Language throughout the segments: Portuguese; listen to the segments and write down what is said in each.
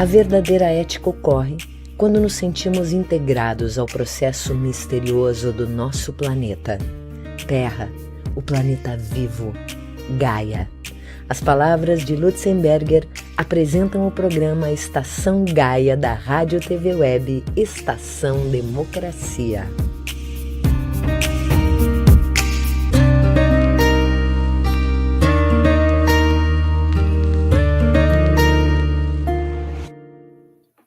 A verdadeira ética ocorre quando nos sentimos integrados ao processo misterioso do nosso planeta. Terra, o planeta vivo, Gaia. As palavras de Lutzenberger apresentam o programa Estação Gaia da Rádio TV Web Estação Democracia.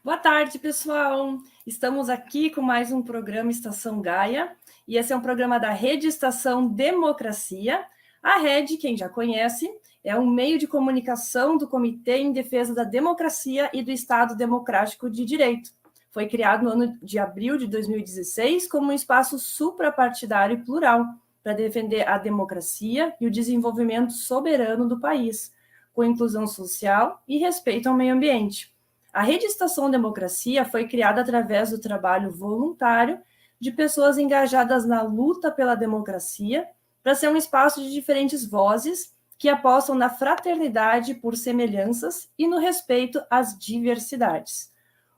Boa tarde, pessoal! Estamos aqui com mais um programa Estação Gaia, e esse é um programa da Rede Estação Democracia. A Rede, quem já conhece, é um meio de comunicação do Comitê em Defesa da Democracia e do Estado Democrático de Direito. Foi criado no ano de abril de 2016 como um espaço suprapartidário e plural para defender a democracia e o desenvolvimento soberano do país, com inclusão social e respeito ao meio ambiente. A Rede Estação Democracia foi criada através do trabalho voluntário de pessoas engajadas na luta pela democracia, para ser um espaço de diferentes vozes que apostam na fraternidade por semelhanças e no respeito às diversidades.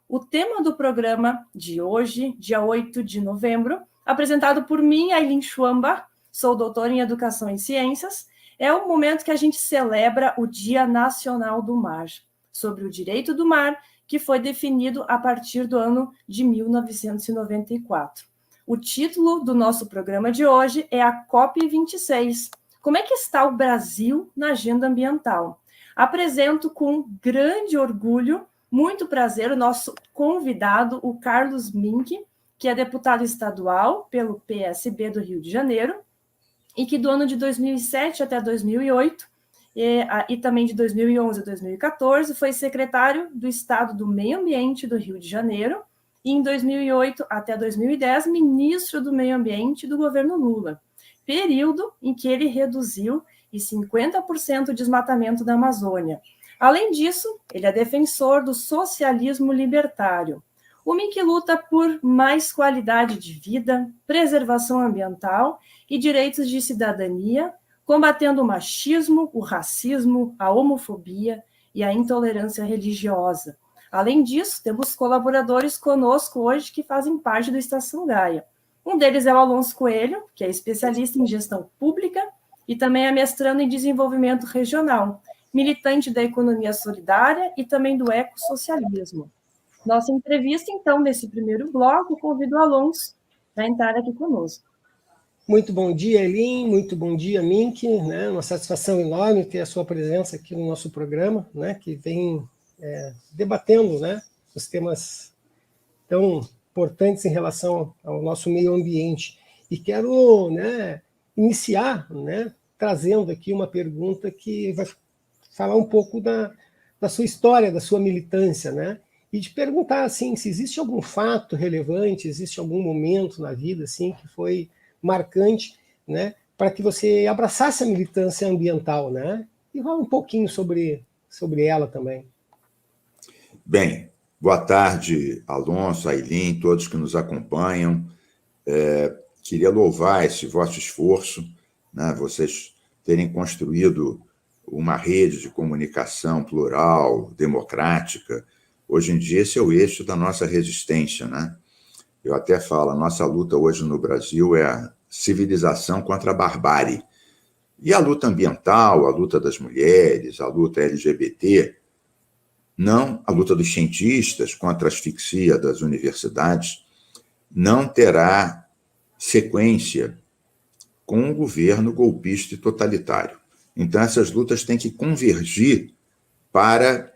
O tema do programa de hoje, dia 8 de novembro, apresentado por mim, Ailin Schwamba, sou doutora em Educação e Ciências, é o momento que a gente celebra o Dia Nacional do Mar, sobre o direito do mar, que foi definido a partir do ano de 1994. O título do nosso programa de hoje é a COP26. Como é que está o Brasil na agenda ambiental? Apresento com grande orgulho, muito prazer, o nosso convidado, o Carlos Mink, que é deputado estadual pelo PSB do Rio de Janeiro, e que do ano de 2007 até 2008, e também de 2011 a 2014, foi secretário do Estado do Meio Ambiente do Rio de Janeiro, e em 2008 até 2010, ministro do Meio Ambiente do governo Lula, período em que ele reduziu em 50% o desmatamento da Amazônia. Além disso, ele é defensor do socialismo libertário. O Mink luta por mais qualidade de vida, preservação ambiental e direitos de cidadania, combatendo o machismo, o racismo, a homofobia e a intolerância religiosa. Além disso, temos colaboradores conosco hoje que fazem parte do Estação Gaia. Um deles é o Alonso Coelho, que é especialista em gestão pública e também é mestrando em desenvolvimento regional, militante da economia solidária e também do ecossocialismo. Nossa entrevista, então, nesse primeiro bloco, convido o Alonso a entrar aqui conosco. Muito bom dia, Elin, muito bom dia, Mink, né? Uma satisfação enorme ter a sua presença aqui no nosso programa, né? Que vem debatendo, né? Os temas tão importantes em relação ao nosso meio ambiente. E quero, né, iniciar, né, trazendo aqui uma pergunta que vai falar um pouco da sua história, da sua militância, né? E de perguntar, assim, se existe algum fato relevante, existe algum momento na vida, assim, que foi marcante, né, para que você abraçasse a militância ambiental, né? E fala um pouquinho sobre ela também. Bem, boa tarde, Alonso, Ailin, todos que nos acompanham. Queria louvar esse vosso esforço, né, vocês terem construído uma rede de comunicação plural, democrática. Hoje em dia, esse é o eixo da nossa resistência, né? Eu até falo, a nossa luta hoje no Brasil é a civilização contra a barbárie. E a luta ambiental, a luta das mulheres, a luta LGBT, não, a luta dos cientistas contra a asfixia das universidades, não terá sequência com um governo golpista e totalitário. Então, essas lutas têm que convergir para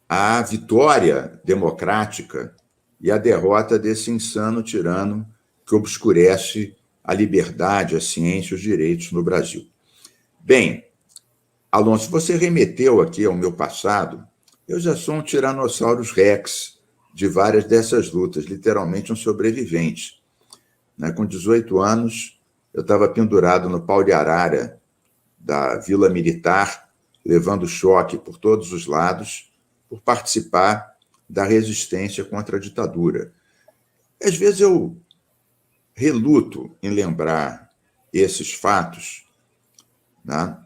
a vitória democrática e a derrota desse insano tirano que obscurece a liberdade, a ciência e os direitos no Brasil. Bem, Alonso, você remeteu aqui ao meu passado. Eu já sou um Tyrannosaurus Rex de várias dessas lutas, literalmente um sobrevivente. Com 18 anos, eu estava pendurado no pau de arara da Vila Militar, levando choque por todos os lados, por participar da resistência contra a ditadura. Às vezes eu reluto em lembrar esses fatos, né?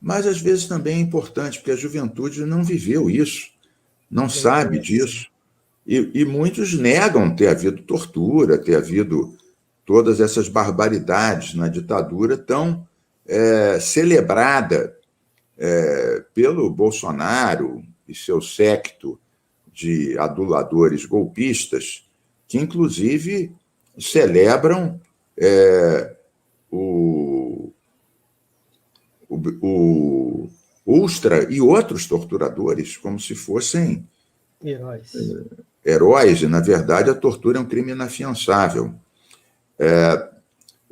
Mas às vezes também é importante, porque a juventude não viveu isso, não sabe disso. E muitos negam ter havido tortura, ter havido todas essas barbaridades na ditadura tão celebrada pelo Bolsonaro e seu séquito de aduladores golpistas, que, inclusive, celebram o Ustra e outros torturadores como se fossem heróis, e, na verdade, a tortura é um crime inafiançável.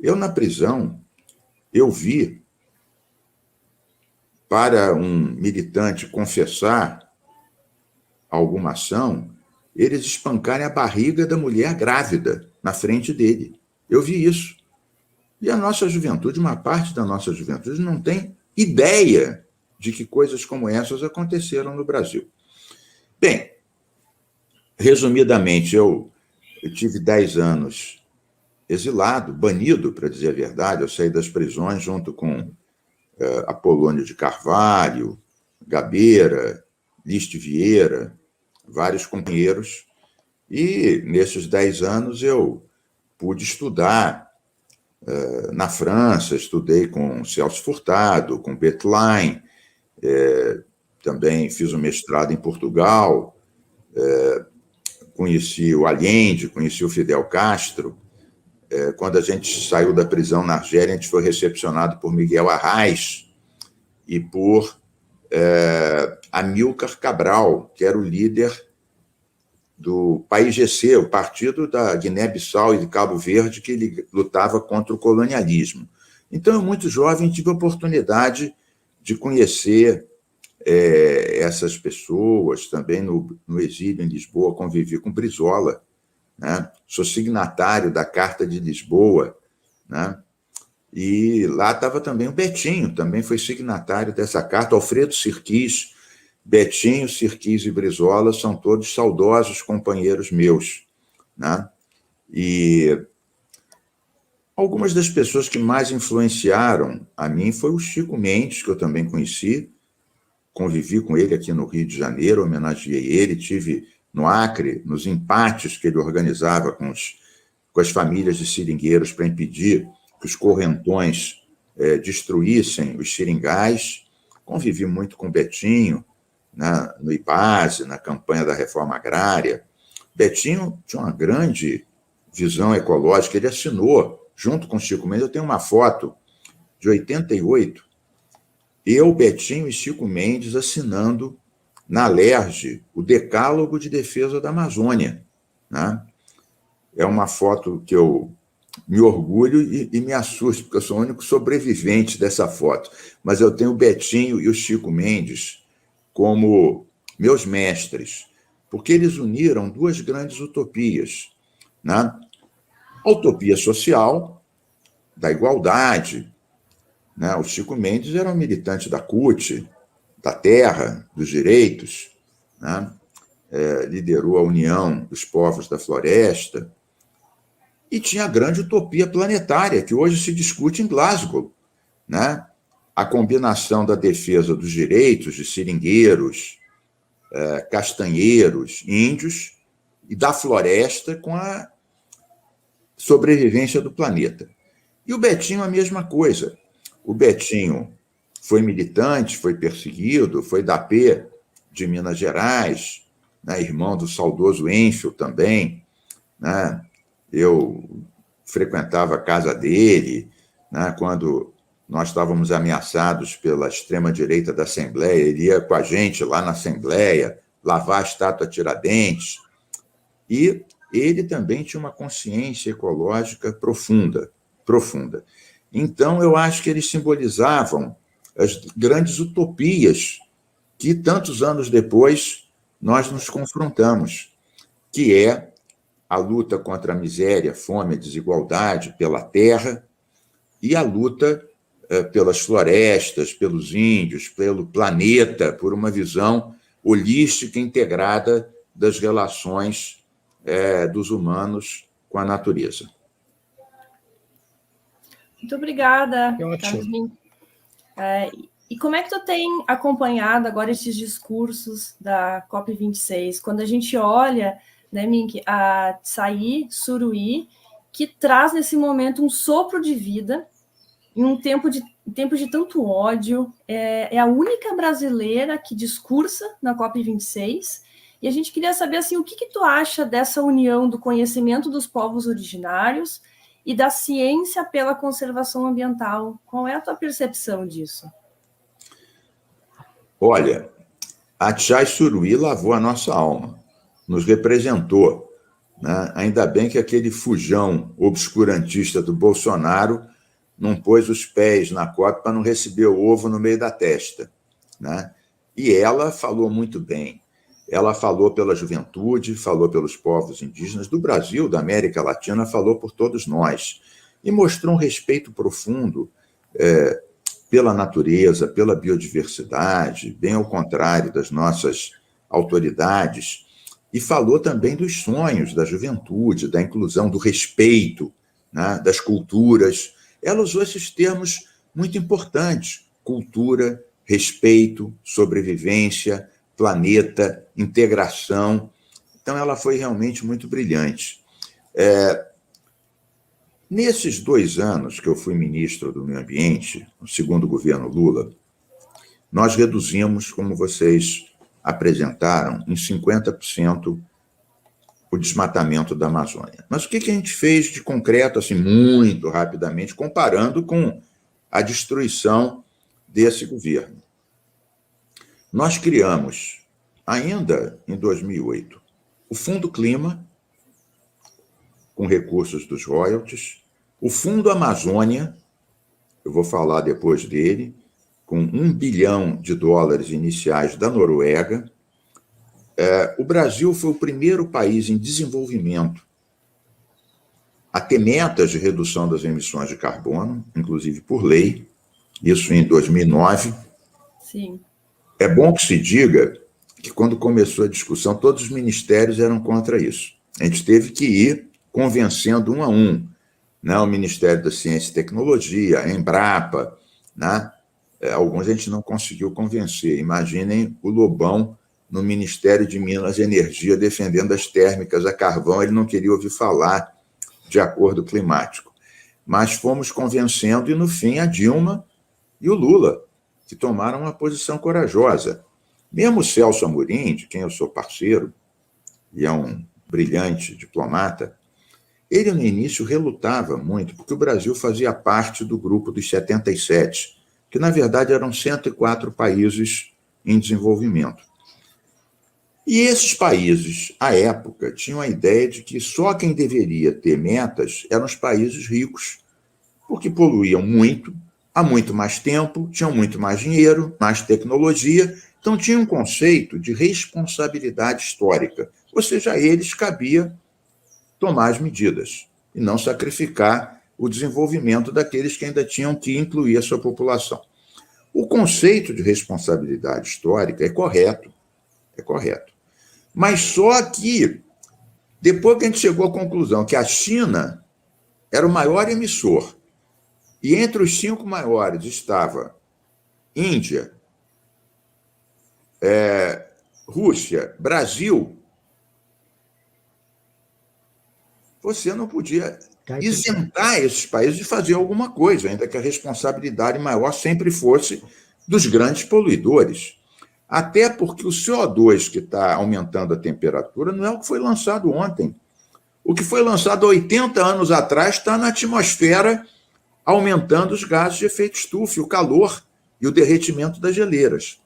Eu, na prisão, eu vi, para um militante confessar alguma ação, eles espancarem a barriga da mulher grávida na frente dele. Eu vi isso. E a nossa juventude, uma parte da nossa juventude, não tem ideia de que coisas como essas aconteceram no Brasil. Bem, resumidamente, eu tive 10 anos exilado, banido, para dizer a verdade. Eu saí das prisões junto com Apolônio de Carvalho, Gabeira, Liste Vieira, vários companheiros. E, nesses 10 anos, eu pude estudar na França, estudei com Celso Furtado, com Bettelheim, também fiz um mestrado em Portugal, conheci o Allende, conheci o Fidel Castro. Quando a gente saiu da prisão na Argélia, a gente foi recepcionado por Miguel Arraes e por Amílcar Cabral, que era o líder do PAIGC, o partido da Guiné-Bissau e de Cabo Verde, que ele lutava contra o colonialismo. Então, eu, muito jovem, tive a oportunidade de conhecer essas pessoas. Também no exílio em Lisboa, convivi com Brizola, né? Sou signatário da Carta de Lisboa, né? E lá estava também o Betinho, também foi signatário dessa carta, Alfredo Sirquis. Betinho, Sirquis e Brizola são todos saudosos companheiros meus, né? E algumas das pessoas que mais influenciaram a mim foi o Chico Mendes, que eu também conheci, convivi com ele aqui no Rio de Janeiro, homenageei ele, tive no Acre, nos empates que ele organizava com as famílias de seringueiros para impedir que os correntões destruíssem os seringais. Convivi muito com Betinho, no IPASE, na campanha da reforma agrária. Betinho tinha uma grande visão ecológica, ele assinou, junto com Chico Mendes. Eu tenho uma foto de 88, eu, Betinho e Chico Mendes assinando na LERJ o Decálogo de Defesa da Amazônia, né? É uma foto que eu me orgulho e me assusto, porque eu sou o único sobrevivente dessa foto. Mas eu tenho o Betinho e o Chico Mendes como meus mestres, porque eles uniram duas grandes utopias, né? A utopia social, da igualdade, né? O Chico Mendes era um militante da CUT, da terra, dos direitos, né? Liderou a União dos Povos da Floresta, e tinha a grande utopia planetária, que hoje se discute em Glasgow, né? A combinação da defesa dos direitos de seringueiros, castanheiros, índios, e da floresta com a sobrevivência do planeta. E o Betinho, a mesma coisa. O Betinho foi militante, foi perseguido, foi da P de Minas Gerais, né? Irmão do saudoso Enfield também, né? Eu frequentava a casa dele, né? Quando nós estávamos ameaçados pela extrema-direita da Assembleia, ele ia com a gente lá na Assembleia, lavar a estátua Tiradentes. E ele também tinha uma consciência ecológica profunda. Então, eu acho que eles simbolizavam as grandes utopias que, tantos anos depois, nós nos confrontamos, que é a luta contra a miséria, fome, a desigualdade, pela terra, e a luta pelas florestas, pelos índios, pelo planeta, por uma visão holística integrada das relações dos humanos com a natureza. Muito obrigada, Carlos. E como é que tu tem acompanhado agora esses discursos da COP26? Quando a gente olha, né, Mink, a Tsai Suruí, que traz nesse momento um sopro de vida, em um tempo de tanto ódio, é a única brasileira que discursa na COP26, e a gente queria saber assim, o que tu acha dessa união do conhecimento dos povos originários e da ciência pela conservação ambiental. Qual é a tua percepção disso? Olha, a Tsai Suruí lavou a nossa alma, nos representou, né? Ainda bem que aquele fujão obscurantista do Bolsonaro não pôs os pés na COP para não receber o ovo no meio da testa, né? E ela falou muito bem. Ela falou pela juventude, falou pelos povos indígenas do Brasil, da América Latina, falou por todos nós. E mostrou um respeito profundo pela natureza, pela biodiversidade, bem ao contrário das nossas autoridades. E falou também dos sonhos da juventude, da inclusão, do respeito, né, das culturas. Ela usou esses termos muito importantes: cultura, respeito, sobrevivência, planeta, integração. Então, ela foi realmente muito brilhante. Nesses 2 anos que eu fui ministro do Meio Ambiente, no segundo governo Lula, nós reduzimos, como vocês apresentaram, em 50% o desmatamento da Amazônia. Mas o que a gente fez de concreto, assim, muito rapidamente, comparando com a destruição desse governo? Nós criamos, ainda em 2008, o Fundo Clima, com recursos dos royalties, o Fundo Amazônia, eu vou falar depois dele, com $1 bilhão iniciais da Noruega. O Brasil foi o primeiro país em desenvolvimento a ter metas de redução das emissões de carbono, inclusive por lei, isso em 2009. Sim. É bom que se diga que, quando começou a discussão, todos os ministérios eram contra isso. A gente teve que ir convencendo um a um, né? O Ministério da Ciência e Tecnologia, a Embrapa, né? Alguns a gente não conseguiu convencer. Imaginem o Lobão no Ministério de Minas e Energia defendendo as térmicas a carvão, ele não queria ouvir falar de acordo climático. Mas fomos convencendo e, no fim, a Dilma e o Lula, que tomaram uma posição corajosa. Mesmo o Celso Amorim, de quem eu sou parceiro, e é um brilhante diplomata, ele, no início, relutava muito, porque o Brasil fazia parte do grupo dos 77, que, na verdade, eram 104 países em desenvolvimento. E esses países, à época, tinham a ideia de que só quem deveria ter metas eram os países ricos, porque poluíam muito, há muito mais tempo, tinham muito mais dinheiro, mais tecnologia, então tinha um conceito de responsabilidade histórica, ou seja, a eles cabia tomar as medidas e não sacrificar o desenvolvimento daqueles que ainda tinham que incluir a sua população. O conceito de responsabilidade histórica é correto, mas só que, depois que a gente chegou à conclusão que a China era o maior emissor, e entre os 5 maiores estava Índia, Rússia, Brasil, você não podia isentar esses países de fazer alguma coisa, ainda que a responsabilidade maior sempre fosse dos grandes poluidores. Até porque o CO2 que está aumentando a temperatura não é o que foi lançado ontem. O que foi lançado há 80 anos atrás está na atmosfera, aumentando os gases de efeito estufa, o calor e o derretimento das geleiras.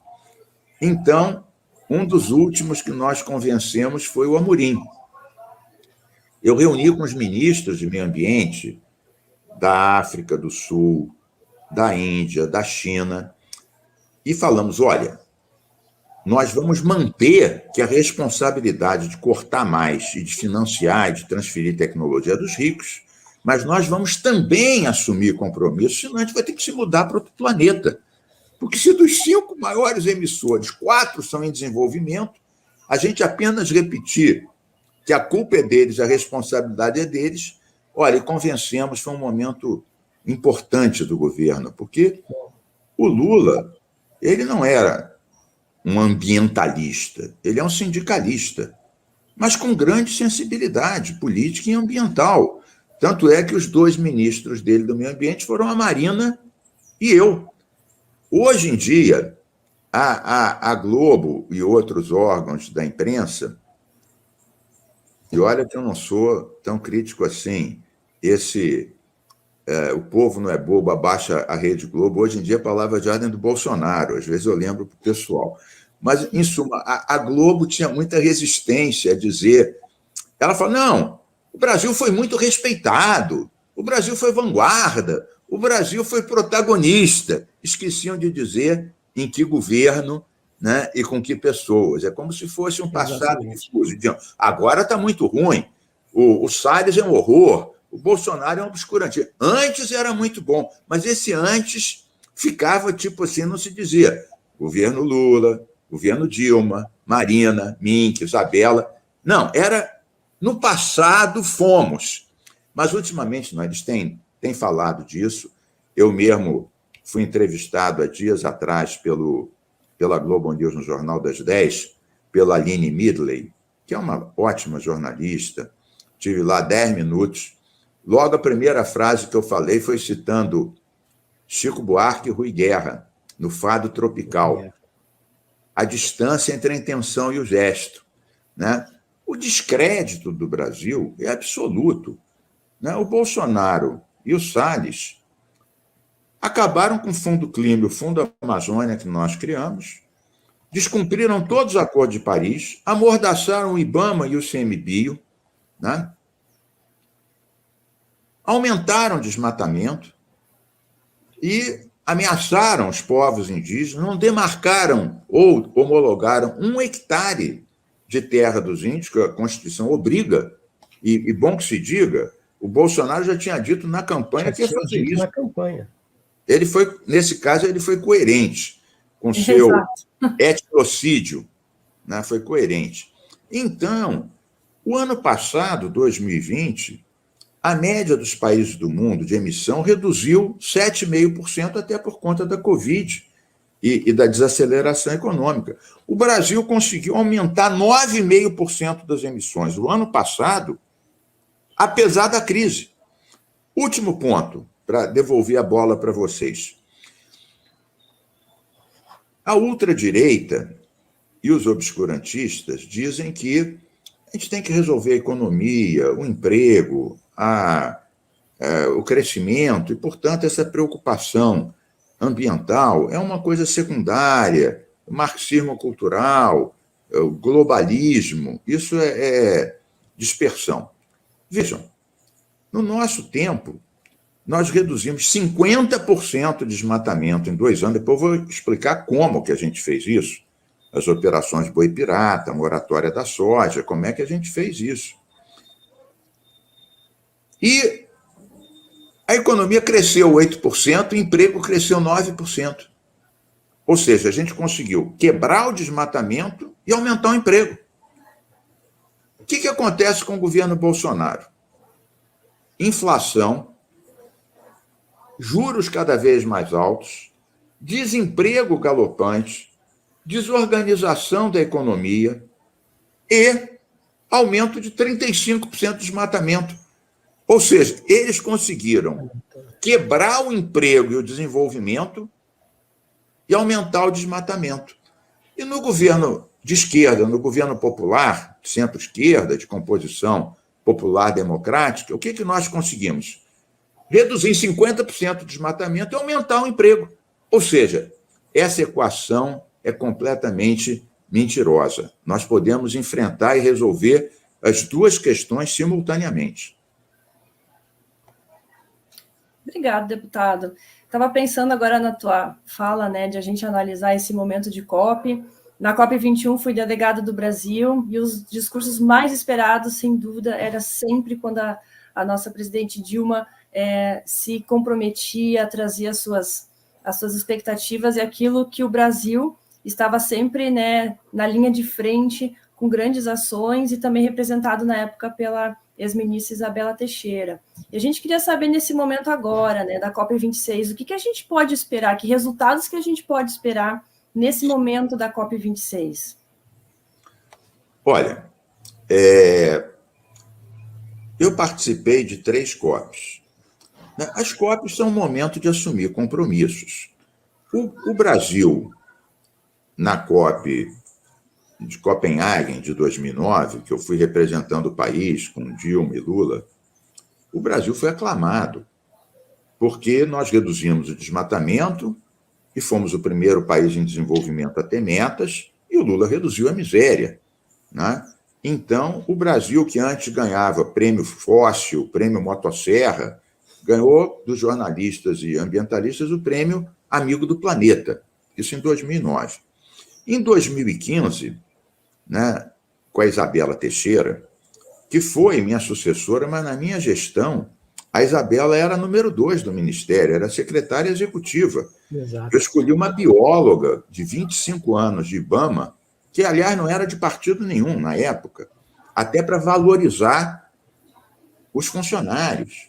Então, um dos últimos que nós convencemos foi o Amorim. Eu reuni com os ministros de meio ambiente da África do Sul, da Índia, da China, e falamos, olha, nós vamos manter que a responsabilidade de cortar mais e de financiar e de transferir tecnologia é dos ricos, mas nós vamos também assumir compromisso, senão a gente vai ter que se mudar para outro planeta. Porque se dos 5 maiores emissores, 4 são em desenvolvimento, a gente apenas repetir que a culpa é deles, a responsabilidade é deles, olha, e convencemos, foi um momento importante do governo, porque o Lula ele não era um ambientalista, ele é um sindicalista, mas com grande sensibilidade política e ambiental. Tanto é que os 2 ministros dele do meio ambiente foram a Marina e eu. Hoje em dia, a Globo e outros órgãos da imprensa, e olha que eu não sou tão crítico assim, o povo não é bobo, abaixa a Rede Globo, hoje em dia é a palavra de ordem do Bolsonaro, às vezes eu lembro para o pessoal. Mas, em suma, a Globo tinha muita resistência a dizer... Ela fala, não, o Brasil foi muito respeitado, o Brasil foi vanguarda, o Brasil foi protagonista. Esqueciam de dizer em que governo, né, e com que pessoas. É como se fosse um passado difuso. Agora está muito ruim, o Salles é um horror, o Bolsonaro é um obscurantista. Antes era muito bom, mas esse antes ficava tipo assim, não se dizia governo Lula, governo Dilma, Marina, Mink, Isabela. Não, era no passado fomos. Mas, ultimamente, eles têm falado disso. Eu mesmo fui entrevistado há dias atrás pela Globo News no Jornal das 10, pela Aline Midley, que é uma ótima jornalista. Tive lá 10 minutos. Logo, a primeira frase que eu falei foi citando Chico Buarque e Rui Guerra, no Fado Tropical. A distância entre a intenção e o gesto, né? O descrédito do Brasil é absoluto, né? O Bolsonaro e o Salles acabaram com o Fundo Clima, o Fundo Amazônia que nós criamos, descumpriram todos os acordos de Paris, amordaçaram o IBAMA e o CMBio, né? Aumentaram o desmatamento e ameaçaram os povos indígenas, não demarcaram ou homologaram 1 hectare de terra dos índios, que a Constituição obriga, e bom que se diga, o Bolsonaro já tinha dito na campanha que ia fazer isso. Na campanha. Nesse caso, ele foi coerente com seu etnocídio, né? Foi coerente. Então, o ano passado, 2020, a média dos países do mundo de emissão reduziu 7,5% até por conta da Covid e da desaceleração econômica. O Brasil conseguiu aumentar 9,5% das emissões o ano passado, apesar da crise. Último ponto, para devolver a bola para vocês. A ultradireita e os obscurantistas dizem que a gente tem que resolver a economia, o emprego, o crescimento, e, portanto, essa preocupação ambiental é uma coisa secundária, o marxismo cultural, o globalismo, isso é dispersão. Vejam, no nosso tempo, nós reduzimos 50% de desmatamento em 2 anos, depois eu vou explicar como que a gente fez isso, as operações Boi Pirata, a moratória da soja, como é que a gente fez isso. E a economia cresceu 8%, o emprego cresceu 9%. Ou seja, a gente conseguiu quebrar o desmatamento e aumentar o emprego. O que acontece com o governo Bolsonaro? Inflação, juros cada vez mais altos, desemprego galopante, desorganização da economia e aumento de 35% do desmatamento. Ou seja, eles conseguiram quebrar o emprego e o desenvolvimento e aumentar o desmatamento. E no governo de esquerda, no governo popular, centro-esquerda, de composição popular democrática, o que nós conseguimos? Reduzir 50% do desmatamento e aumentar o emprego. Ou seja, essa equação é completamente mentirosa. Nós podemos enfrentar e resolver as 2 questões simultaneamente. Obrigado, deputado. Estava pensando agora na tua fala, né, de a gente analisar esse momento de COP. Na COP21 fui delegado do Brasil e os discursos mais esperados, sem dúvida, era sempre quando a nossa presidente Dilma se comprometia, trazia as suas expectativas e aquilo que o Brasil estava sempre, né, na linha de frente, com grandes ações e também representado na época ex-ministra Isabela Teixeira. E a gente queria saber, nesse momento agora, né, da COP26, o que a gente pode esperar, que resultados que a gente pode esperar nesse momento da COP26? Olha, eu participei de 3 COPs. As COPs são um momento de assumir compromissos. O Brasil, na COP de Copenhague, de 2009, que eu fui representando o país com Dilma e Lula, o Brasil foi aclamado, porque nós reduzimos o desmatamento e fomos o primeiro país em desenvolvimento a ter metas, e o Lula reduziu a miséria, né? Então, o Brasil, que antes ganhava prêmio fóssil, prêmio motosserra, ganhou dos jornalistas e ambientalistas o prêmio Amigo do Planeta, isso em 2009. Em 2015, né, com a Isabela Teixeira, que foi minha sucessora, mas na minha gestão, a Isabela era a número 2 do Ministério, era secretária executiva. Exato. Eu escolhi uma bióloga de 25 anos de IBAMA, que, aliás, não era de partido nenhum na época, até para valorizar os funcionários.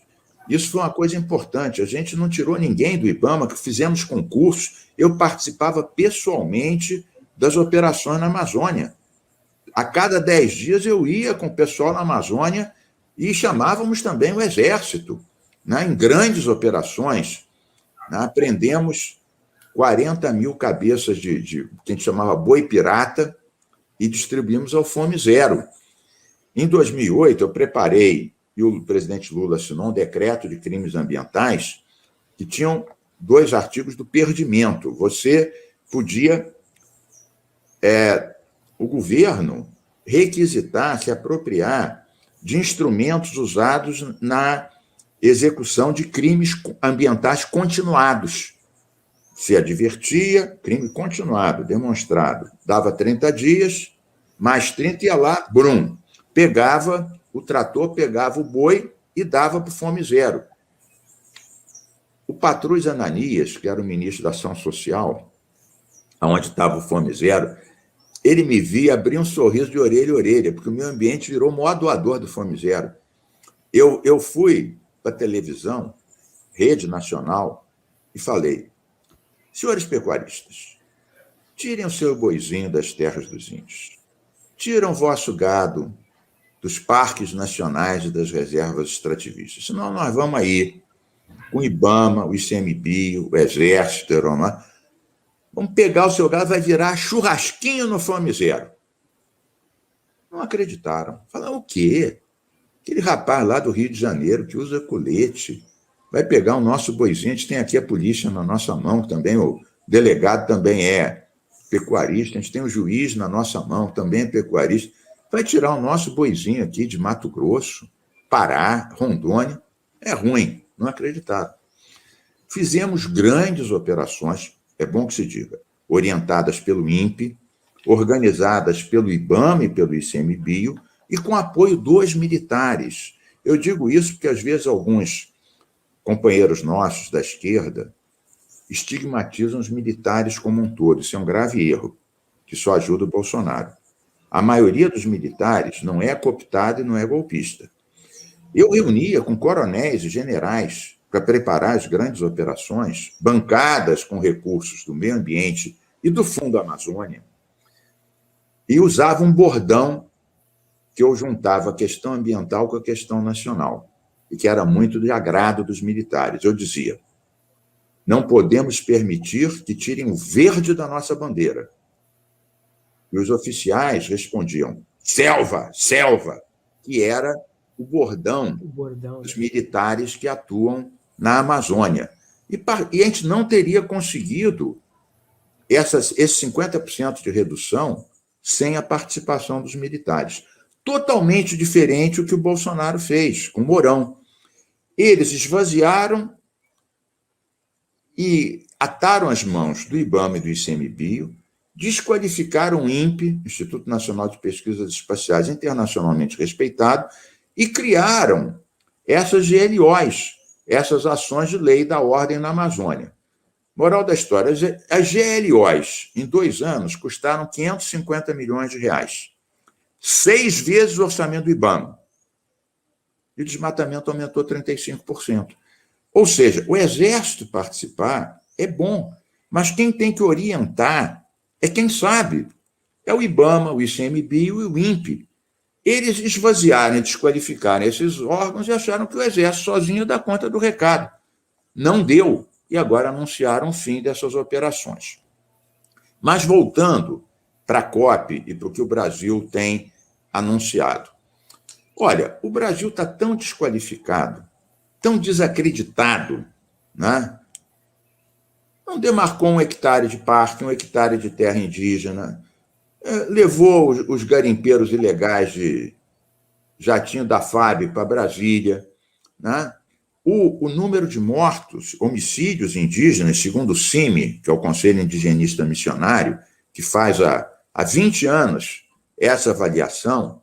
Isso foi uma coisa importante. A gente não tirou ninguém do IBAMA, que fizemos concursos. Eu participava pessoalmente das operações na Amazônia. A cada 10 dias eu ia com o pessoal na Amazônia e chamávamos também o Exército, né, em grandes operações. Né, aprendemos 40 mil cabeças de que a gente chamava boi pirata e distribuímos ao Fome Zero. Em 2008, eu preparei, e o presidente Lula assinou um decreto de crimes ambientais que tinham 2 artigos do perdimento. Você podia, o governo, requisitar, se apropriar de instrumentos usados na execução de crimes ambientais continuados. Se advertia, crime continuado, demonstrado. Dava 30 dias, mais 30 ia lá, brum, pegava o trator, pegava o boi e dava para o Fome Zero. O Patrus Ananias, que era o ministro da Ação Social, onde estava o Fome Zero, ele me via abrir um sorriso de orelha a orelha, porque o meio ambiente virou o maior doador do Fome Zero. Eu fui para a televisão, rede nacional, e falei: senhores pecuaristas, tirem o seu boizinho das terras dos índios, tiram o vosso gado dos parques nacionais e das reservas extrativistas, senão nós vamos aí com o IBAMA, o ICMBio, o Exército, o Aeromar, vamos pegar o seu gado, vai virar churrasquinho no Fome Zero. Não acreditaram. Falaram: o quê? Aquele rapaz lá do Rio de Janeiro que usa colete vai pegar o nosso boizinho, a gente tem aqui a polícia na nossa mão, também o delegado também é pecuarista, a gente tem o juiz na nossa mão, também é pecuarista, vai tirar o nosso boizinho aqui de Mato Grosso, Pará, Rondônia. É ruim, não acreditaram. Fizemos grandes operações, é bom que se diga, orientadas pelo INPE, organizadas pelo IBAMA e pelo ICMBio, e com apoio dos militares. Eu digo isso porque, às vezes, alguns companheiros nossos da esquerda estigmatizam os militares como um todo. Isso é um grave erro, que só ajuda o Bolsonaro. A maioria dos militares não é cooptada e não é golpista. Eu reunia com coronéis e generais para preparar as grandes operações, bancadas com recursos do meio ambiente e do Fundo Amazônia, e usava um bordão que eu juntava a questão ambiental com a questão nacional, e que era muito de agrado dos militares. Eu dizia: não podemos permitir que tirem o verde da nossa bandeira. E os oficiais respondiam: selva, selva, que era o bordão dos militares que atuam na Amazônia. E a gente não teria conseguido esses 50% de redução sem a participação dos militares. Totalmente diferente do que o Bolsonaro fez com o Mourão. Eles esvaziaram e ataram as mãos do IBAMA e do ICMBio, desqualificaram o INPE, Instituto Nacional de Pesquisas Espaciais, internacionalmente respeitado, e criaram essas GLOs, essas ações de lei da ordem na Amazônia. Moral da história: as GLOs, em 2 anos, custaram 550 milhões de reais. 6 vezes o orçamento do IBAMA. e o desmatamento aumentou 35%. Ou seja, o Exército participar é bom, mas quem tem que orientar é quem sabe. É o IBAMA, o ICMBio e o INPE. Eles esvaziaram e desqualificaram esses órgãos e acharam que o Exército sozinho dá conta do recado. Não deu, e agora anunciaram o fim dessas operações. Mas voltando para a COP e para o que o Brasil tem anunciado. Olha, o Brasil está tão desqualificado, tão desacreditado, né? Não demarcou 1 hectare de parque, 1 hectare de terra indígena, levou os garimpeiros ilegais de jatinho da FAB para Brasília, né? O número de mortos, homicídios indígenas, segundo o CIMI, que é o Conselho Indigenista Missionário, que faz há 20 anos essa avaliação,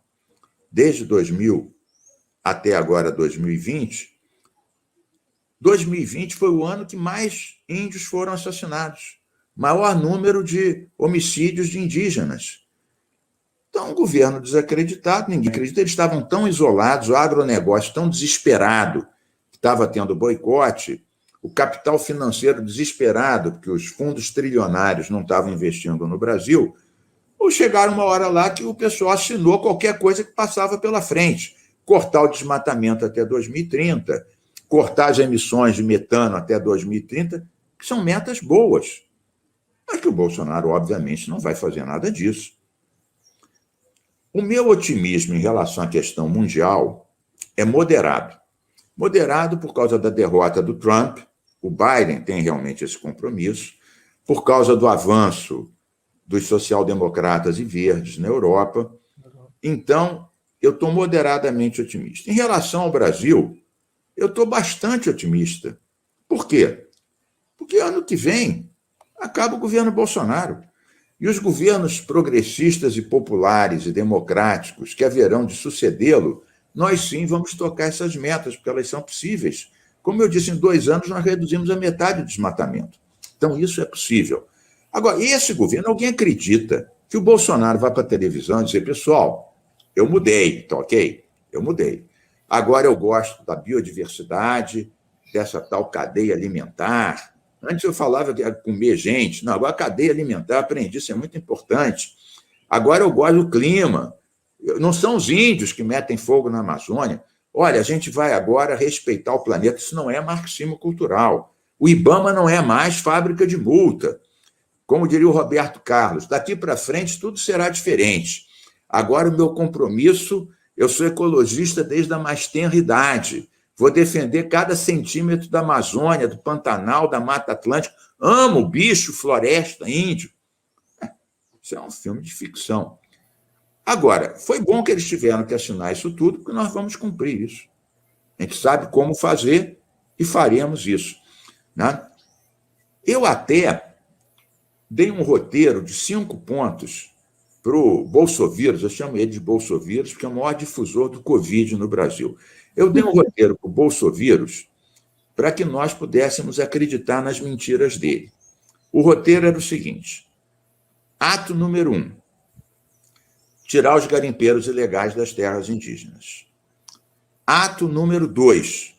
desde 2000 até agora 2020, 2020 foi o ano que mais índios foram assassinados, maior número de homicídios de indígenas. Então, um governo desacreditado, ninguém acredita, eles estavam tão isolados, o agronegócio tão desesperado, que estava tendo boicote, o capital financeiro desesperado, porque os fundos trilionários não estavam investindo no Brasil, ou chegaram uma hora lá que o pessoal assinou qualquer coisa que passava pela frente, cortar o desmatamento até 2030, cortar as emissões de metano até 2030, que são metas boas. Mas que o Bolsonaro, obviamente, não vai fazer nada disso. O meu otimismo em relação à questão mundial é moderado. Moderado por causa da derrota do Trump, o Biden tem realmente esse compromisso, por causa do avanço dos social-democratas e verdes na Europa. Então, eu estou moderadamente otimista. Em relação ao Brasil, eu estou bastante otimista. Por quê? Porque ano que vem acaba o governo Bolsonaro. E os governos progressistas e populares e democráticos que haverão de sucedê-lo, nós sim vamos tocar essas metas, porque elas são possíveis. Como eu disse, em 2 anos nós reduzimos a metade do desmatamento. Então, isso é possível. Agora, esse governo, alguém acredita que o Bolsonaro vai para a televisão e dizer, pessoal, eu mudei, tá ok? Eu mudei. Agora eu gosto da biodiversidade, dessa tal cadeia alimentar. Antes eu falava que ia comer gente. Não, agora a cadeia alimentar, aprendi, isso é muito importante. Agora eu gosto do clima. Não são os índios que metem fogo na Amazônia. Olha, a gente vai agora respeitar o planeta. Isso não é marxismo cultural. O IBAMA não é mais fábrica de multa. Como diria o Roberto Carlos, daqui para frente tudo será diferente. Agora o meu compromisso, eu sou ecologista desde a mais tenra idade. Vou defender cada centímetro da Amazônia, do Pantanal, da Mata Atlântica. Amo bicho, floresta, índio. Isso é um filme de ficção. Agora, foi bom que eles tiveram que assinar isso tudo, porque nós vamos cumprir isso. A gente sabe como fazer e faremos isso, né? Eu até dei um roteiro de 5 pontos para o Bolsovírus, eu chamo ele de Bolsovírus, porque é o maior difusor do Covid no Brasil. Eu dei um roteiro para o Bolsovírus para que nós pudéssemos acreditar nas mentiras dele. O roteiro era o seguinte: ato número 1, tirar os garimpeiros ilegais das terras indígenas. Ato número 2,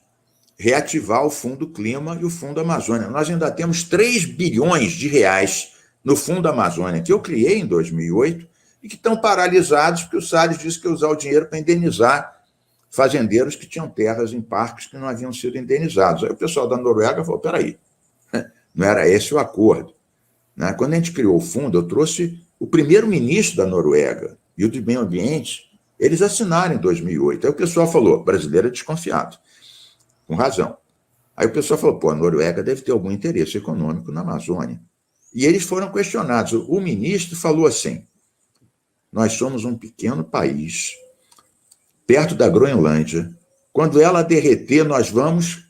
reativar o Fundo Clima e o Fundo Amazônia. Nós ainda temos 3 bilhões de reais no Fundo Amazônia, que eu criei em 2008, e que estão paralisados porque o Salles disse que ia usar o dinheiro para indenizar fazendeiros que tinham terras em parques que não haviam sido indenizados. Aí o pessoal da Noruega falou, peraí, não era esse o acordo. Quando a gente criou o fundo, eu trouxe o primeiro-ministro da Noruega e o de meio ambiente, eles assinaram em 2008. Aí o pessoal falou, brasileiro é desconfiado, com razão. Aí o pessoal falou, a Noruega deve ter algum interesse econômico na Amazônia. E eles foram questionados. O ministro falou assim, nós somos um pequeno país, perto da Groenlândia. Quando ela derreter, nós vamos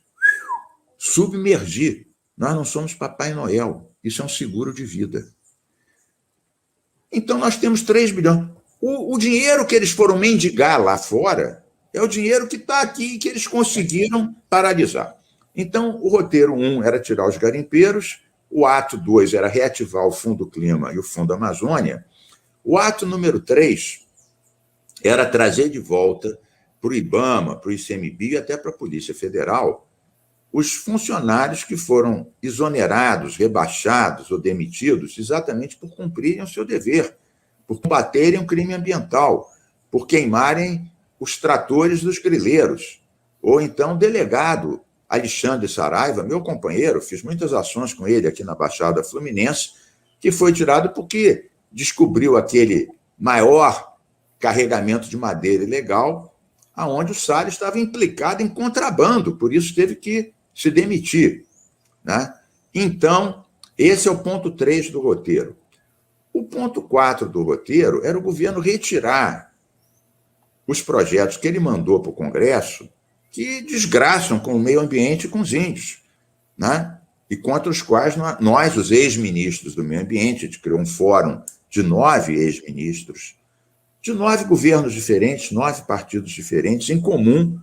submergir. Nós não somos Papai Noel. Isso é um seguro de vida. Então, nós temos 3 bilhões. O dinheiro que eles foram mendigar lá fora é o dinheiro que está aqui e que eles conseguiram paralisar. Então, o roteiro 1 era tirar os garimpeiros, o ato 2 era reativar o Fundo Clima e o Fundo Amazônia, o ato número 3 era trazer de volta para o IBAMA, para o ICMBio e até para a Polícia Federal, os funcionários que foram exonerados, rebaixados ou demitidos exatamente por cumprirem o seu dever, por combaterem o crime ambiental, por queimarem os tratores dos grileiros. Ou então o delegado Alexandre Saraiva, meu companheiro, fiz muitas ações com ele aqui na Baixada Fluminense, que foi tirado porque descobriu aquele maior carregamento de madeira ilegal, aonde o Salles estava implicado em contrabando, por isso teve que se demitir, né? Então, esse é o ponto 3 do roteiro. O ponto 4 do roteiro era o governo retirar os projetos que ele mandou para o Congresso que desgraçam com o meio ambiente e com os índios, né? E contra os quais nós, os ex-ministros do meio ambiente, a gente criou um fórum de 9 ex-ministros, de 9 governos diferentes, 9 partidos diferentes, em comum.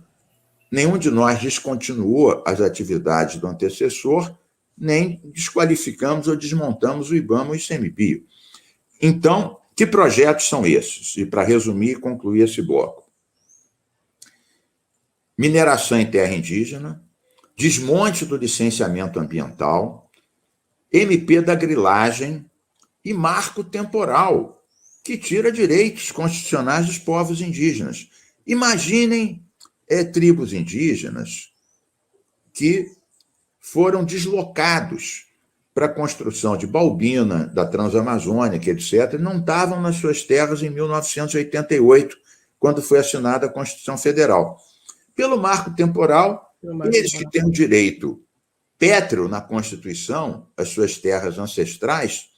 Nenhum de nós descontinuou as atividades do antecessor, nem desqualificamos ou desmontamos o IBAMA ou o ICMBio. Então, que projetos são esses? E para resumir e concluir esse bloco. Mineração em terra indígena, desmonte do licenciamento ambiental, MP da grilagem e marco temporal, que tira direitos constitucionais dos povos indígenas. Imaginem tribos indígenas que foram deslocados para a construção de Balbina, da Transamazônica, etc., não estavam nas suas terras em 1988, quando foi assinada a Constituição Federal. Pelo marco temporal, eles que têm o direito pétreo na Constituição, as suas terras ancestrais,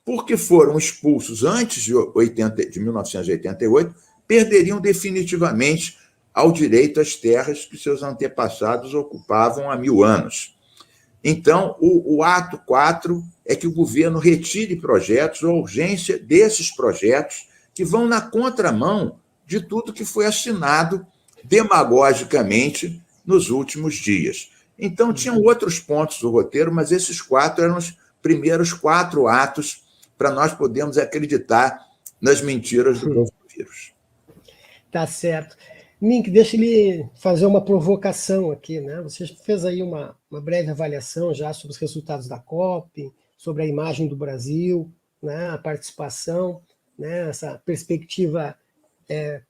porque foram expulsos antes de 1988, perderiam definitivamente ao direito às terras que seus antepassados ocupavam há 1000 anos. Então, o ato 4 é que o governo retire projetos, a urgência desses projetos, que vão na contramão de tudo que foi assinado demagogicamente nos últimos dias. Então, tinham outros pontos do roteiro, mas esses 4 eram os primeiros 4 atos para nós podermos acreditar nas mentiras do novo vírus. Tá certo. Mink, deixa ele fazer uma provocação aqui, né? Você fez aí uma breve avaliação já sobre os resultados da COP, sobre a imagem do Brasil, né? A participação, né? Essa perspectiva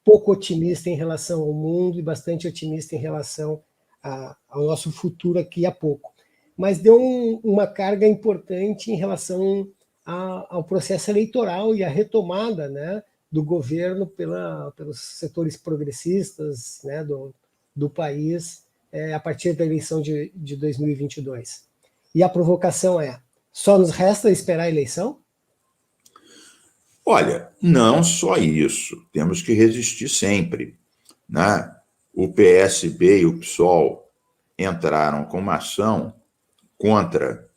pouco otimista em relação ao mundo e bastante otimista em relação ao nosso futuro aqui a pouco. Mas deu uma carga importante em relação ao processo eleitoral e a retomada, né, do governo pelos setores progressistas, né, do país a partir da eleição de 2022. E a provocação só nos resta esperar a eleição? Olha, não só isso, temos que resistir sempre, né? O PSB e o PSOL entraram com uma ação contra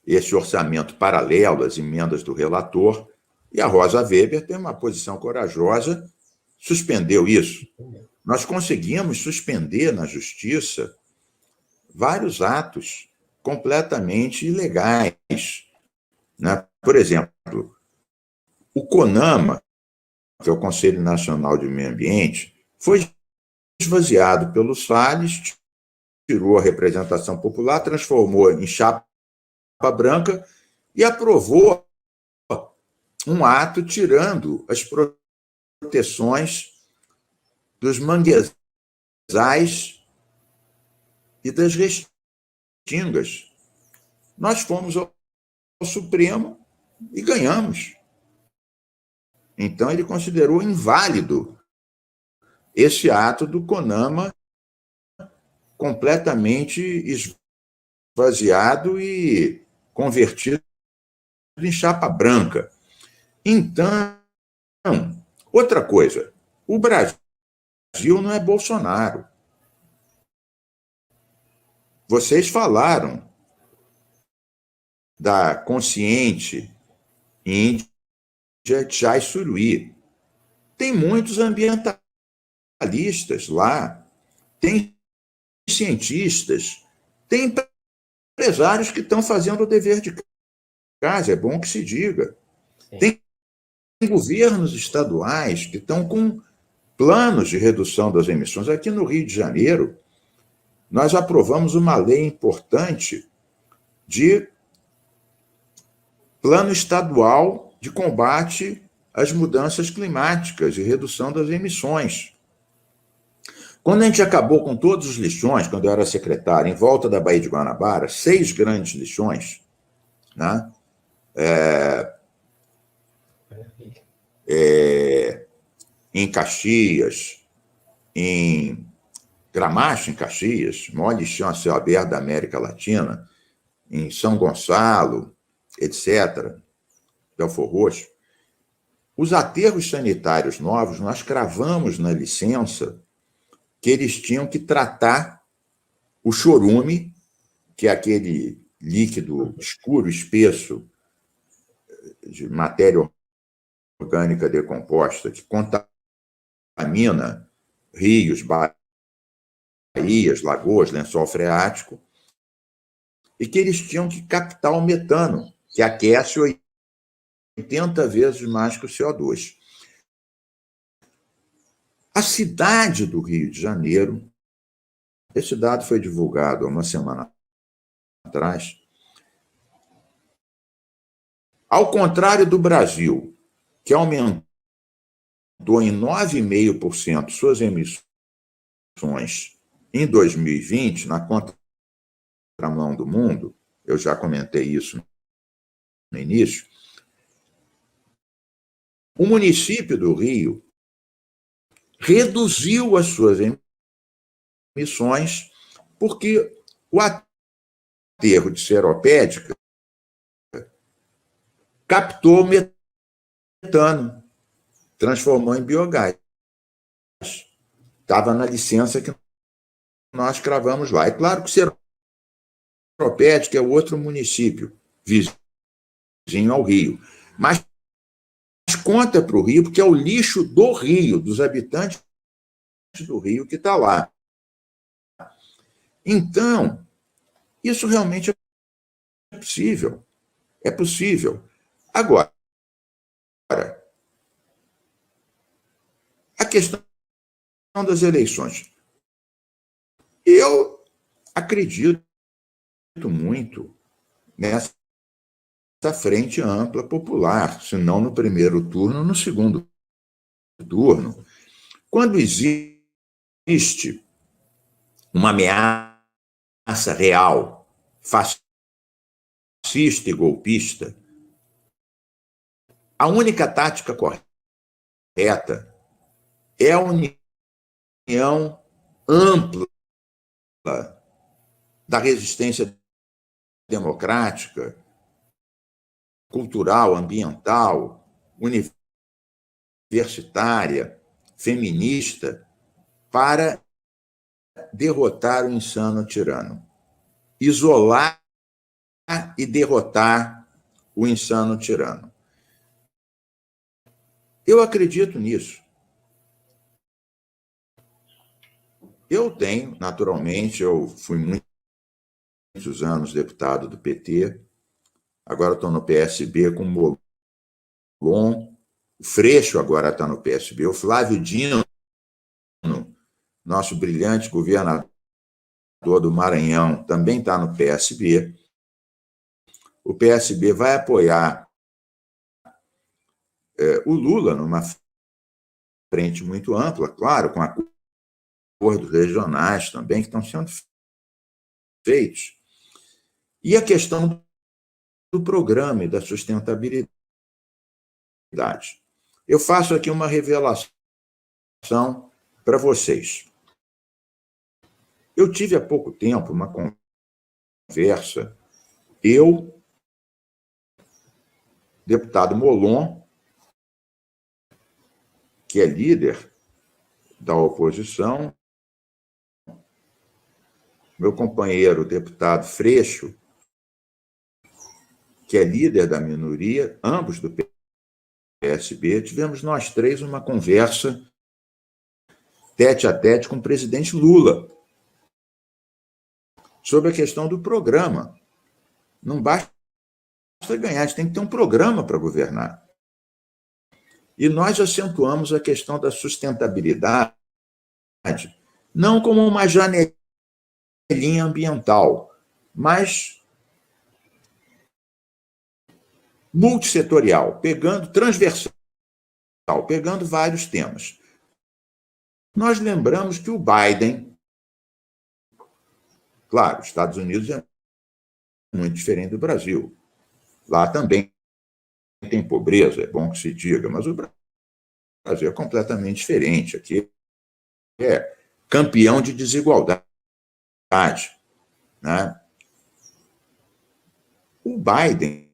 esse orçamento paralelo, as emendas do relator, e a Rosa Weber tem uma posição corajosa, suspendeu isso. Nós conseguimos suspender na Justiça vários atos completamente ilegais, né? Por exemplo, o CONAMA, que é o Conselho Nacional de Meio Ambiente, foi esvaziado pelo Salles, tirou a representação popular, transformou em chapa branca e aprovou um ato tirando as proteções dos manguezais e das restingas. Nós fomos ao Supremo e ganhamos. Então, ele considerou inválido esse ato do CONAMA completamente esvaziado e convertido em chapa branca. Então, outra coisa, o Brasil não é Bolsonaro. Vocês falaram da consciente índia Chai Suruí. Tem muitos ambientalistas lá, tem cientistas, tem empresários que estão fazendo o dever de casa, é bom que se diga. Sim. Tem governos estaduais que estão com planos de redução das emissões. Aqui no Rio de Janeiro, nós aprovamos uma lei importante de plano estadual de combate às mudanças climáticas e redução das emissões. Quando a gente acabou com todos os lixões, quando eu era secretário, em volta da Baía de Guanabara, 6 grandes lixões, né? Em Caxias, em Gramacho, em Caxias, maior lixão a céu aberto da América Latina, em São Gonçalo, etc., Belfor Roxo, os aterros sanitários novos, nós cravamos na licença que eles tinham que tratar o chorume, que é aquele líquido escuro, espesso, de matéria orgânica decomposta, que contamina rios, baías, lagoas, lençol freático, e que eles tinham que captar o metano, que aquece 80 vezes mais que o CO2. A cidade do Rio de Janeiro, esse dado foi divulgado há uma semana atrás, ao contrário do Brasil, que aumentou em 9,5% suas emissões em 2020, na contramão do mundo, eu já comentei isso no início, o município do Rio reduziu as suas emissões porque o aterro de Seropédica captou metano, transformou em biogás. Estava na licença que nós cravamos lá. É claro que Seropédica é outro município vizinho ao Rio, mas conta para o Rio, porque é o lixo do Rio, dos habitantes do Rio que está lá. Então, isso realmente é possível. É possível. Agora, a questão das eleições. Eu acredito muito nessa frente ampla popular, se não no primeiro turno, no segundo turno. Quando existe uma ameaça real, fascista e golpista, a única tática correta é a união ampla da resistência democrática, cultural, ambiental, universitária, feminista, para derrotar o insano tirano. Isolar e derrotar o insano tirano. Eu acredito nisso. Eu tenho, naturalmente, eu fui muitos anos deputado do PT, agora estou no PSB com o Molon, o Freixo agora está no PSB, o Flávio Dino, nosso brilhante governador do Maranhão, também está no PSB. O PSB vai apoiar o Lula numa frente muito ampla, claro, com acordos regionais também que estão sendo feitos. E a questão do programa e da sustentabilidade. Eu faço aqui uma revelação para vocês. Eu tive há pouco tempo uma conversa, eu, deputado Molon, que é líder da oposição, meu companheiro, deputado Freixo, que é líder da minoria, ambos do PSB, tivemos nós três uma conversa tete a tete com o presidente Lula sobre a questão do programa. Não basta ganhar, a gente tem que ter um programa para governar. E nós acentuamos a questão da sustentabilidade não como uma janelinha ambiental, mas multissetorial, transversal, pegando vários temas. Nós lembramos que o Biden, claro, os Estados Unidos é muito diferente do Brasil. Lá também tem pobreza, é bom que se diga, mas o Brasil é completamente diferente. Aqui é campeão de desigualdade, né? O Biden,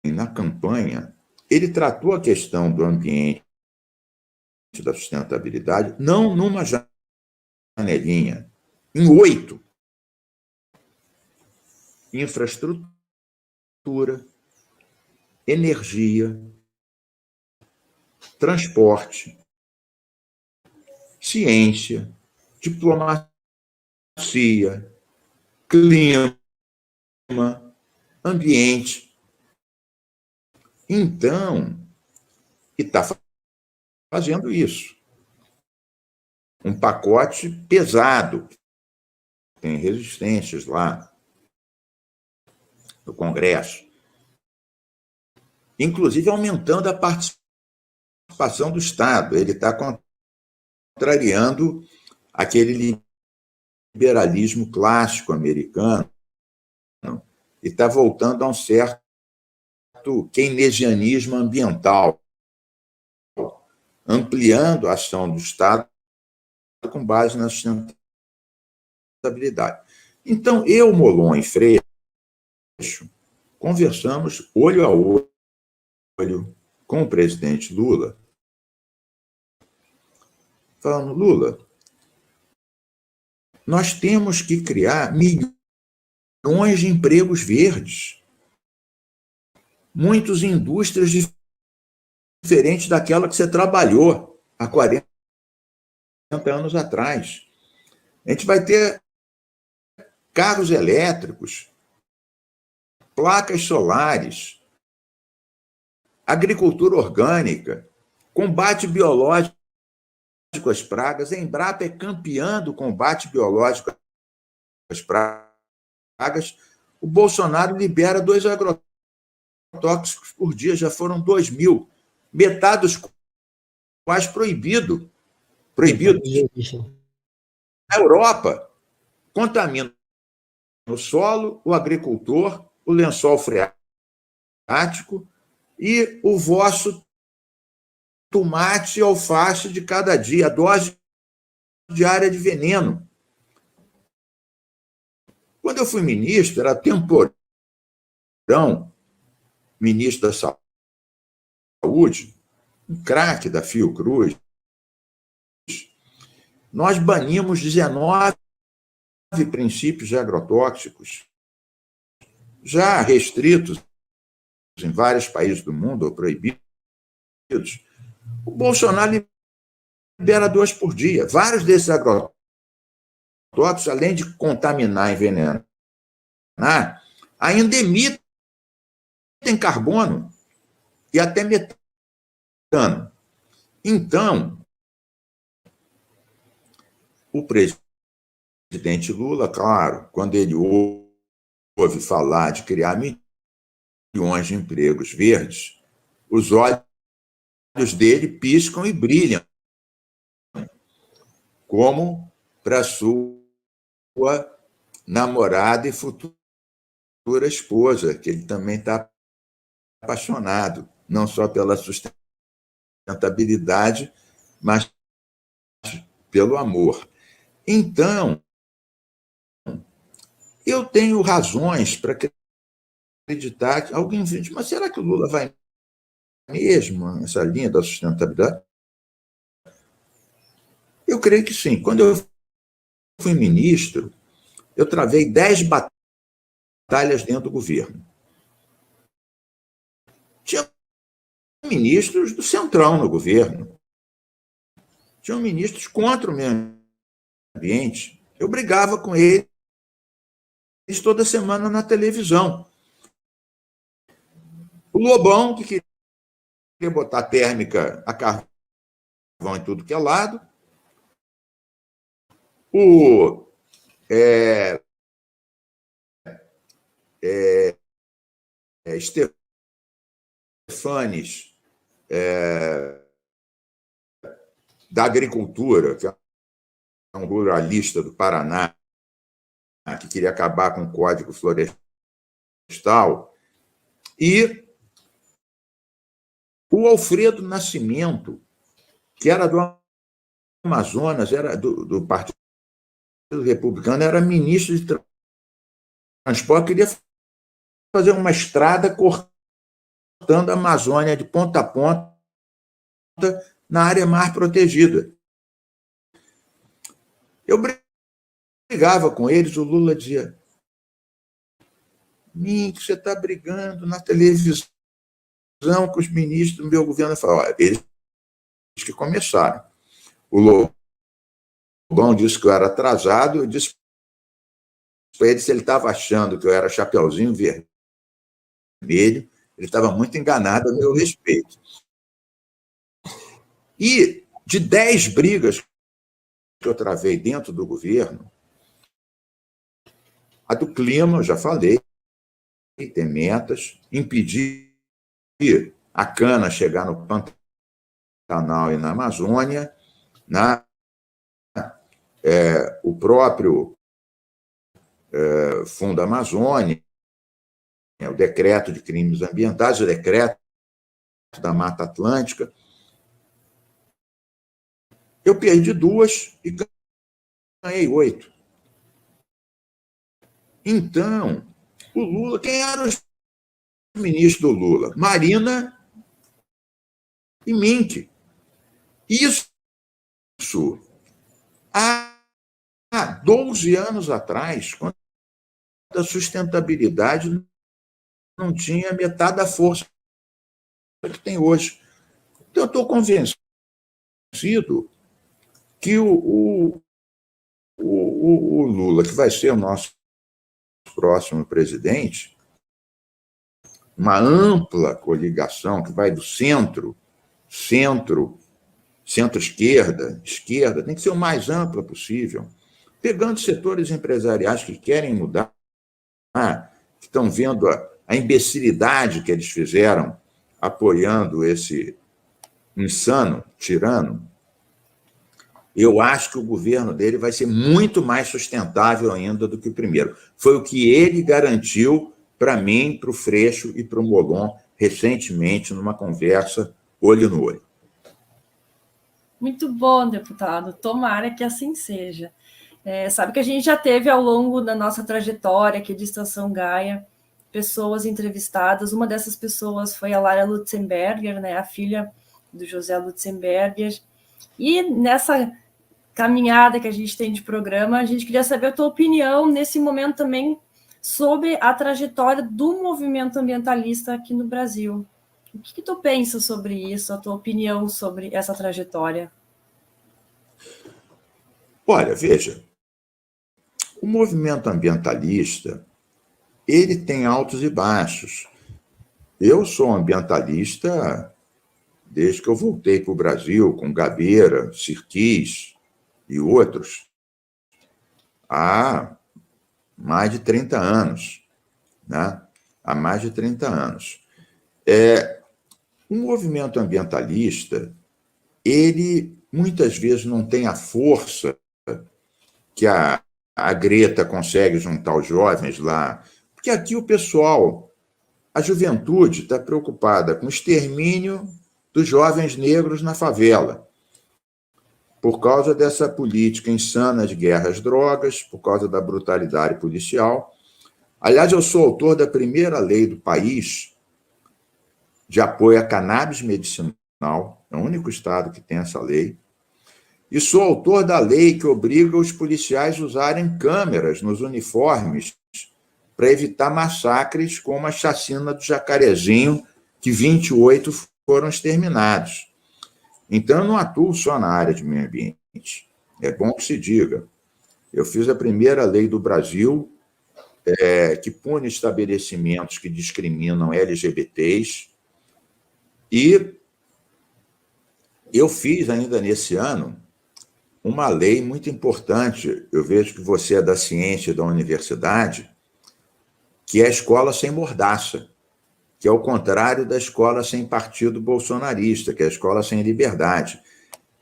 na campanha, ele tratou a questão do ambiente, da sustentabilidade, não numa janelinha, em 8. Infraestrutura, energia, transporte, ciência, diplomacia, clima, ambiente. Então, e está fazendo isso. Um pacote pesado, tem resistências lá no Congresso, inclusive aumentando a participação do Estado. Ele está contrariando aquele liberalismo clássico americano e está voltando a um certo keynesianismo ambiental, ampliando a ação do Estado com base na sustentabilidade. Então, eu, Molon e Freixo, conversamos olho a olho com o presidente Lula, falando: Lula, nós temos que criar milhões de empregos verdes, muitas indústrias diferentes daquela que você trabalhou há 40 anos atrás. A gente vai ter carros elétricos, placas solares, agricultura orgânica, combate biológico às pragas. A Embrapa é campeã do combate biológico às pragas. O Bolsonaro libera 2 agrotóxicos por dia, já foram 2.000, metade dos quais proibidos. Na Europa, contamina o solo, o agricultor, o lençol freático e o vosso tomate e alface de cada dia, a dose diária de veneno. Quando eu fui ministro, era Temporão, ministro da Saúde, um craque da Fiocruz. Nós banimos 19 princípios de agrotóxicos, já restritos em vários países do mundo, ou proibidos. O Bolsonaro libera 2 por dia. Vários desses agrotóxicos, além de contaminar e envenenar, ainda emitem carbono e até metano. Então, o presidente Lula, claro, quando ele ouve falar de criar milhões de empregos verdes, os olhos dele piscam e brilham, como para sua namorada e futura esposa, que ele também está apaixonado, não só pela sustentabilidade, mas pelo amor. Então, eu tenho razões para acreditar que alguém diz: mas será que o Lula vai mesmo nessa linha da sustentabilidade? Eu creio que sim. Quando eu fui ministro, eu travei 10 batalhas dentro do governo. Tinha ministros do Centrão no governo. Tinham ministros contra o meio ambiente. Eu brigava com eles toda semana na televisão. O Lobão, que botar térmica a carvão em tudo que é lado. O Stefanes, da agricultura, que é um ruralista do Paraná, que queria acabar com o Código Florestal, e o Alfredo Nascimento, que era do Amazonas, era do Partido Republicano, era ministro de Transporte, queria fazer uma estrada cortando a Amazônia de ponta a ponta na área mais protegida. Eu brigava com eles, o Lula dizia: Mink, você está brigando na televisão com os ministros do meu governo. Eu falava: eles que começaram. O Lobão disse que eu era atrasado, eu disse para ele se ele estava achando que eu era Chapeuzinho Vermelho, ele estava muito enganado a meu respeito. E de 10 brigas que eu travei dentro do governo, a do clima, eu já falei, ter metas, impedir a cana chegar no Pantanal e na Amazônia, o próprio Fundo Amazônia, o decreto de crimes ambientais, o decreto da Mata Atlântica. Eu perdi 2 e ganhei 8. Então, o Lula, quem eram os ministros do Lula? Marina e Mink. Isso há 12 anos atrás, quando a sustentabilidade não tinha metade da força que tem hoje. Então, eu estou convencido que o Lula, que vai ser o nosso próximo presidente, uma ampla coligação que vai do centro-esquerda, esquerda, tem que ser o mais ampla possível, pegando setores empresariais que querem mudar, que estão vendo a imbecilidade que eles fizeram apoiando esse insano tirano. Eu acho que o governo dele vai ser muito mais sustentável ainda do que o primeiro. Foi o que ele garantiu para mim, para o Freixo e para o Molon recentemente, numa conversa olho no olho. Muito bom, deputado. Tomara que assim seja. Sabe que a gente já teve, ao longo da nossa trajetória aqui de Estação Gaia, pessoas entrevistadas. Uma dessas pessoas foi a Lara Lutzenberger, né, a filha do José Lutzenberger. E nessa caminhada que a gente tem de programa, a gente queria saber a tua opinião nesse momento também sobre a trajetória do movimento ambientalista aqui no Brasil. O que tu pensa sobre isso, a tua opinião sobre essa trajetória? Olha, veja, o movimento ambientalista, ele tem altos e baixos. Eu sou ambientalista desde que eu voltei para o Brasil, com Gabeira, Sirquis e outros, há mais de 30 anos. Né? Há mais de 30 anos. O movimento ambientalista, ele muitas vezes não tem a força que a Greta consegue juntar os jovens lá, porque aqui o pessoal, a juventude está preocupada com o extermínio dos jovens negros na favela, por causa dessa política insana de guerra às drogas, por causa da brutalidade policial. Aliás, eu sou autor da primeira lei do país de apoio à cannabis medicinal, é o único estado que tem essa lei, e sou autor da lei que obriga os policiais a usarem câmeras nos uniformes para evitar massacres como a chacina do Jacarezinho, que 28 foram exterminados. Então, eu não atuo só na área de meio ambiente. É bom que se diga. Eu fiz a primeira lei do Brasil que pune estabelecimentos que discriminam LGBTs e eu fiz ainda nesse ano uma lei muito importante. Eu vejo que você é da ciência da universidade, que é a escola sem mordaça, que é o contrário da escola sem partido bolsonarista, que é a escola sem liberdade.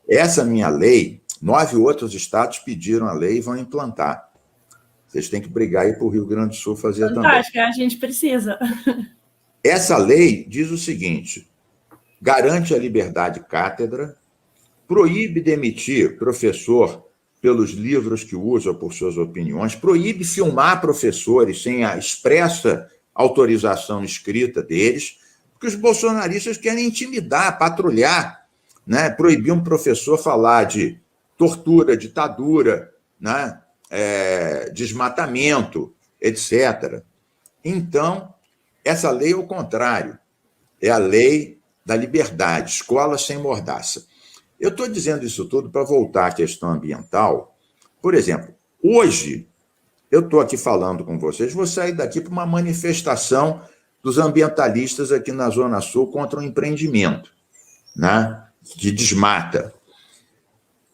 Essa minha lei, 9 outros estados pediram a lei e vão implantar. Vocês têm que brigar aí para o Rio Grande do Sul fazer também. Fantástico, a gente precisa. Essa lei diz o seguinte: garante a liberdade de cátedra, proíbe demitir professor pelos livros que usa, por suas opiniões, proíbe filmar professores sem a expressa autorização escrita deles, porque os bolsonaristas querem intimidar, patrulhar, né? Proibir um professor falar de tortura, ditadura, né? Desmatamento, etc. Então, essa lei é o contrário, é a lei da liberdade, escola sem mordaça. Eu estou dizendo isso tudo para voltar à questão ambiental. Por exemplo, hoje, eu estou aqui falando com vocês, vou sair daqui para uma manifestação dos ambientalistas aqui na Zona Sul contra o empreendimento, né, de desmata.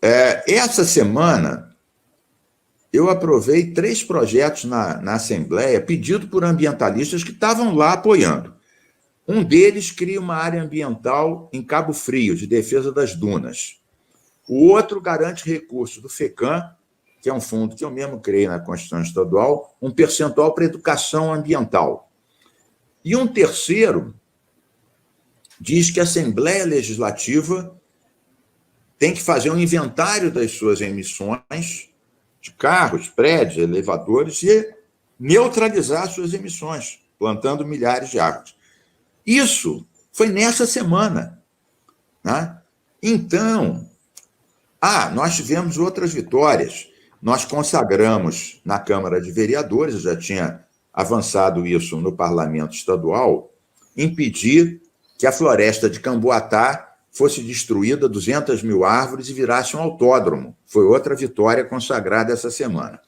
Essa semana, eu aprovei 3 projetos na Assembleia, pedido por ambientalistas que estavam lá apoiando. Um deles cria uma área ambiental em Cabo Frio, de defesa das dunas. O outro garante recursos do FECAM, que é um fundo que eu mesmo criei na Constituição Estadual, um percentual para educação ambiental. E um terceiro diz que a Assembleia Legislativa tem que fazer um inventário das suas emissões de carros, prédios, elevadores e neutralizar suas emissões, plantando milhares de árvores. Isso foi nessa semana, né? Então, nós tivemos outras vitórias. Nós consagramos na Câmara de Vereadores, eu já tinha avançado isso no Parlamento Estadual, impedir que a floresta de Camboatá fosse destruída, 200 mil árvores, e virasse um autódromo. Foi outra vitória consagrada essa semana.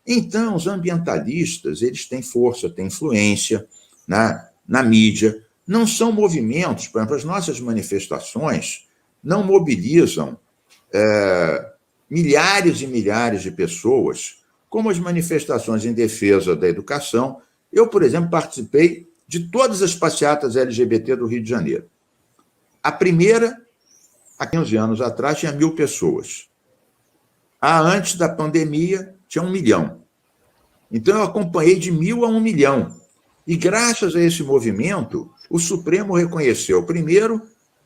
Então, os ambientalistas, eles têm força, têm influência, né, na mídia. Não são movimentos, por exemplo, as nossas manifestações não mobilizam milhares e milhares de pessoas, como as manifestações em defesa da educação. Eu, por exemplo, participei de todas as passeatas LGBT do Rio de Janeiro. A primeira, há 15 anos atrás, tinha 1.000 pessoas. Antes da pandemia, tinha 1 milhão. Então, eu acompanhei de 1.000 a 1 milhão. E, graças a esse movimento, o Supremo reconheceu, primeiro,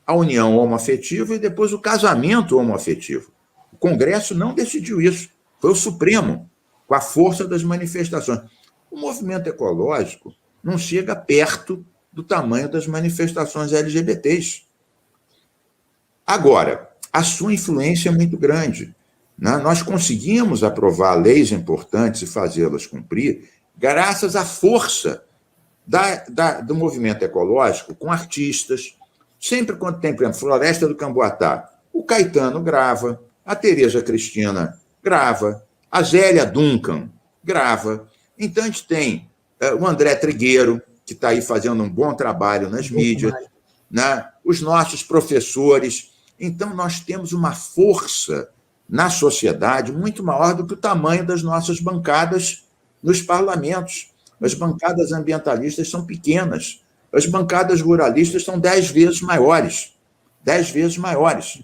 a união homoafetiva e depois o casamento homoafetivo. O Congresso não decidiu isso. Foi o Supremo, com a força das manifestações. O movimento ecológico não chega perto do tamanho das manifestações LGBTs. Agora, a sua influência é muito grande, né? Nós conseguimos aprovar leis importantes e fazê-las cumprir graças à força do movimento ecológico com artistas. Sempre quando tem, por exemplo, Floresta do Camboatá, o Caetano grava, a Tereza Cristina grava, a Zélia Duncan grava. Então, a gente tem o André Trigueiro, que está aí fazendo um bom trabalho nas mídias, né? Os nossos professores. Então, nós temos uma força na sociedade muito maior do que o tamanho das nossas bancadas nos parlamentos. As bancadas ambientalistas são pequenas, as bancadas ruralistas são 10 vezes maiores. 10 vezes maiores.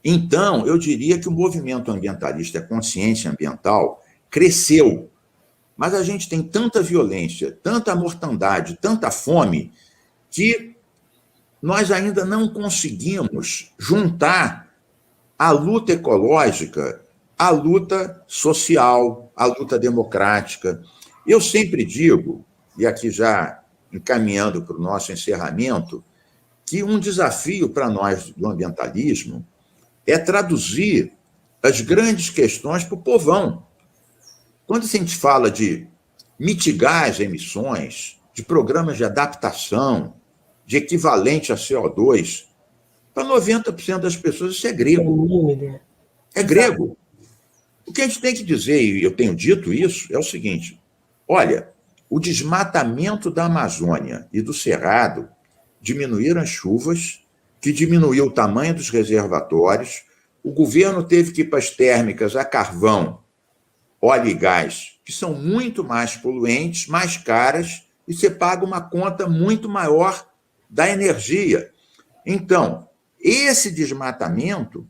Então, eu diria que o movimento ambientalista, a consciência ambiental, cresceu. Mas a gente tem tanta violência, tanta mortandade, tanta fome, que nós ainda não conseguimos juntar a luta ecológica à luta social, à luta democrática. Eu sempre digo, e aqui já encaminhando para o nosso encerramento, que um desafio para nós do ambientalismo é traduzir as grandes questões para o povão. Quando a gente fala de mitigar as emissões, de programas de adaptação, de equivalente a CO2, para 90% das pessoas isso é grego. É grego. O que a gente tem que dizer, e eu tenho dito isso, é o seguinte: olha, o desmatamento da Amazônia e do Cerrado diminuíram as chuvas, que diminuiu o tamanho dos reservatórios, o governo teve que ir para as térmicas a carvão, óleo e gás, que são muito mais poluentes, mais caras, e você paga uma conta muito maior da energia. Então, esse desmatamento,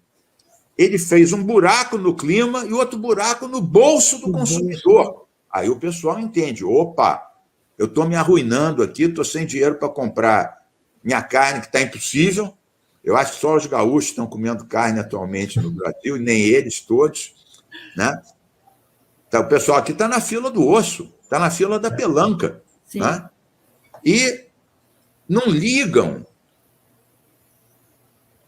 ele fez um buraco no clima e outro buraco no bolso do consumidor. Aí o pessoal entende, opa, eu estou me arruinando aqui, estou sem dinheiro para comprar minha carne, que está impossível. Eu acho que só os gaúchos estão comendo carne atualmente no Brasil, e nem eles todos, né? Então, o pessoal aqui está na fila do osso, está na fila da pelanca. Né? E não ligam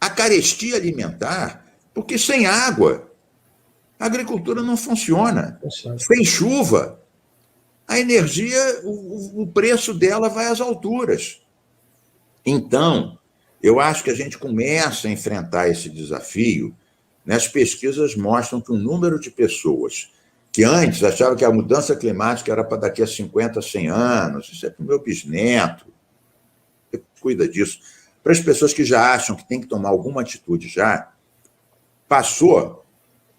a carestia alimentar, porque sem água a agricultura não funciona. Sem chuva, a energia, o preço dela vai às alturas. Então, eu acho que a gente começa a enfrentar esse desafio, né? As pesquisas mostram que o número de pessoas que antes achavam que a mudança climática era para daqui a 50, 100 anos, isso é para o meu bisneto, você cuida disso. Para as pessoas que já acham que tem que tomar alguma atitude já, passou,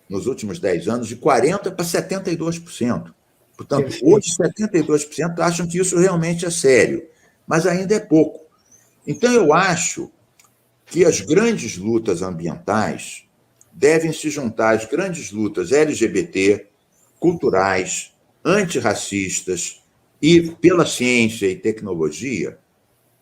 nos últimos 10 anos, de 40% para 72%. Portanto, hoje 72% acham que isso realmente é sério, mas ainda é pouco. Então, eu acho que as grandes lutas ambientais devem se juntar às grandes lutas LGBT, culturais, antirracistas e pela ciência e tecnologia,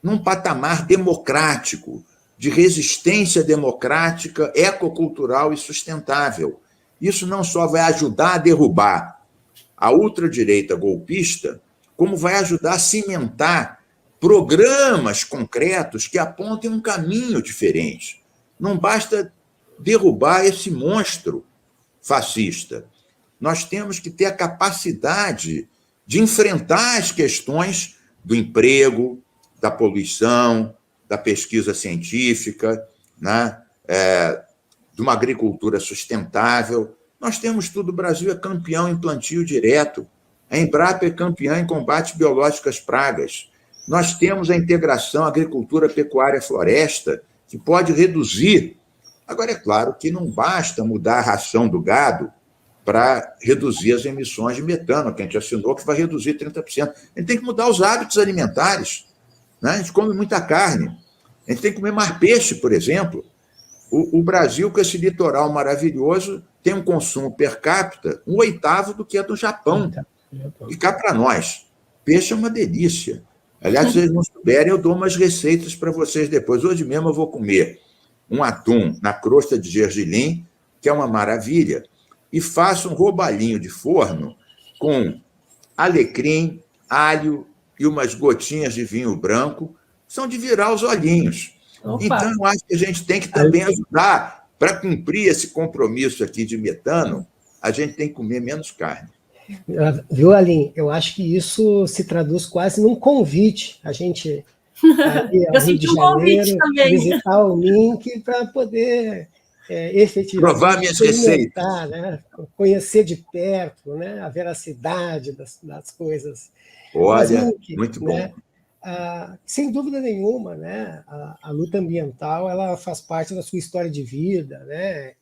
num patamar democrático, de resistência democrática, ecocultural e sustentável. Isso não só vai ajudar a derrubar a ultradireita golpista, como vai ajudar a cimentar programas concretos que apontem um caminho diferente. Não basta derrubar esse monstro fascista. Nós temos que ter a capacidade de enfrentar as questões do emprego, da poluição, da pesquisa científica, né? De uma agricultura sustentável. Nós temos tudo, o Brasil é campeão em plantio direto, a Embrapa é campeã em combate biológico às pragas. Nós temos a integração agricultura, pecuária, floresta, que pode reduzir. Agora, é claro que não basta mudar a ração do gado para reduzir as emissões de metano, que a gente assinou que vai reduzir 30%. A gente tem que mudar os hábitos alimentares. Né? A gente come muita carne. A gente tem que comer mais peixe, por exemplo. O Brasil, com esse litoral maravilhoso, tem um consumo per capita 1/8 do que é do Japão. E cá para nós, peixe é uma delícia. Aliás, se vocês não souberem, eu dou umas receitas para vocês depois. Hoje mesmo eu vou comer um atum na crosta de gergelim, que é uma maravilha, e faço um robalinho de forno com alecrim, alho e umas gotinhas de vinho branco, são de virar os olhinhos. Opa. Então, eu acho que a gente tem que também ajudar, para cumprir esse compromisso aqui de metano, a gente tem que comer menos carne. Viu, Aline? Eu acho que isso se traduz quase num convite. A gente aqui ao Rio de Janeiro visitar o Link para poder efetivamente provar minhas receitas, né? Conhecer de perto, né? A veracidade das coisas. Olha, mas, Link, muito bom. Né? Sem dúvida nenhuma, né? A luta ambiental ela faz parte da sua história de vida, né?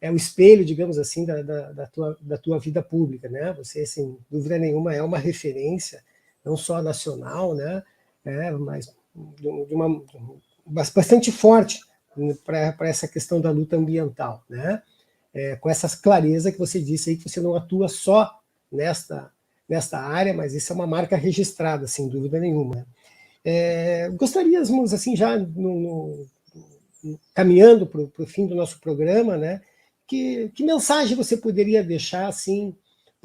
É o espelho, digamos assim, da tua vida pública, né? Você, sem dúvida nenhuma, é uma referência, não só nacional, né? Mas de uma bastante forte para essa questão da luta ambiental, né? Com essa clareza que você disse aí, que você não atua só nesta área, mas isso é uma marca registrada, sem dúvida nenhuma. Gostaríamos, assim, já caminhando para o fim do nosso programa, né? Que mensagem você poderia deixar, assim,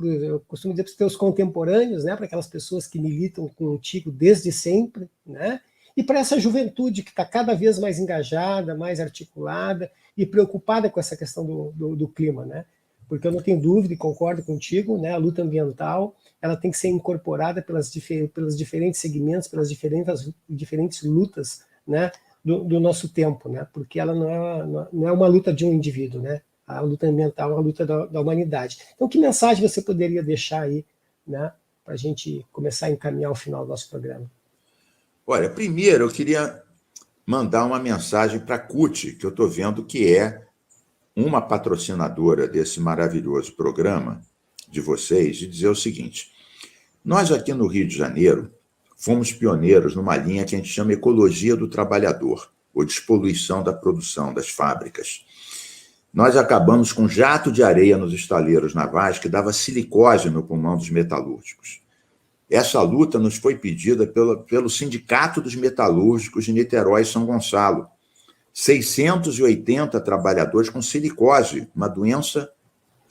eu costumo dizer para os teus contemporâneos, né, para aquelas pessoas que militam contigo desde sempre, né, e para essa juventude que está cada vez mais engajada, mais articulada e preocupada com essa questão do clima, né? Porque eu não tenho dúvida e concordo contigo, né, a luta ambiental ela tem que ser incorporada pelos diferentes segmentos, pelas diferentes lutas, né, do nosso tempo, né, porque ela não é uma luta de um indivíduo, né? A luta ambiental é uma luta da humanidade. Então, que mensagem você poderia deixar aí, né, para a gente começar a encaminhar o final do nosso programa? Olha, primeiro eu queria mandar uma mensagem para a CUT, que eu estou vendo que é uma patrocinadora desse maravilhoso programa de vocês, e dizer o seguinte: nós aqui no Rio de Janeiro fomos pioneiros numa linha que a gente chama ecologia do trabalhador, ou despoluição da produção das fábricas. Nós acabamos com jato de areia nos estaleiros navais que dava silicose no pulmão dos metalúrgicos. Essa luta nos foi pedida pelo Sindicato dos Metalúrgicos de Niterói e São Gonçalo. 680 trabalhadores com silicose, uma doença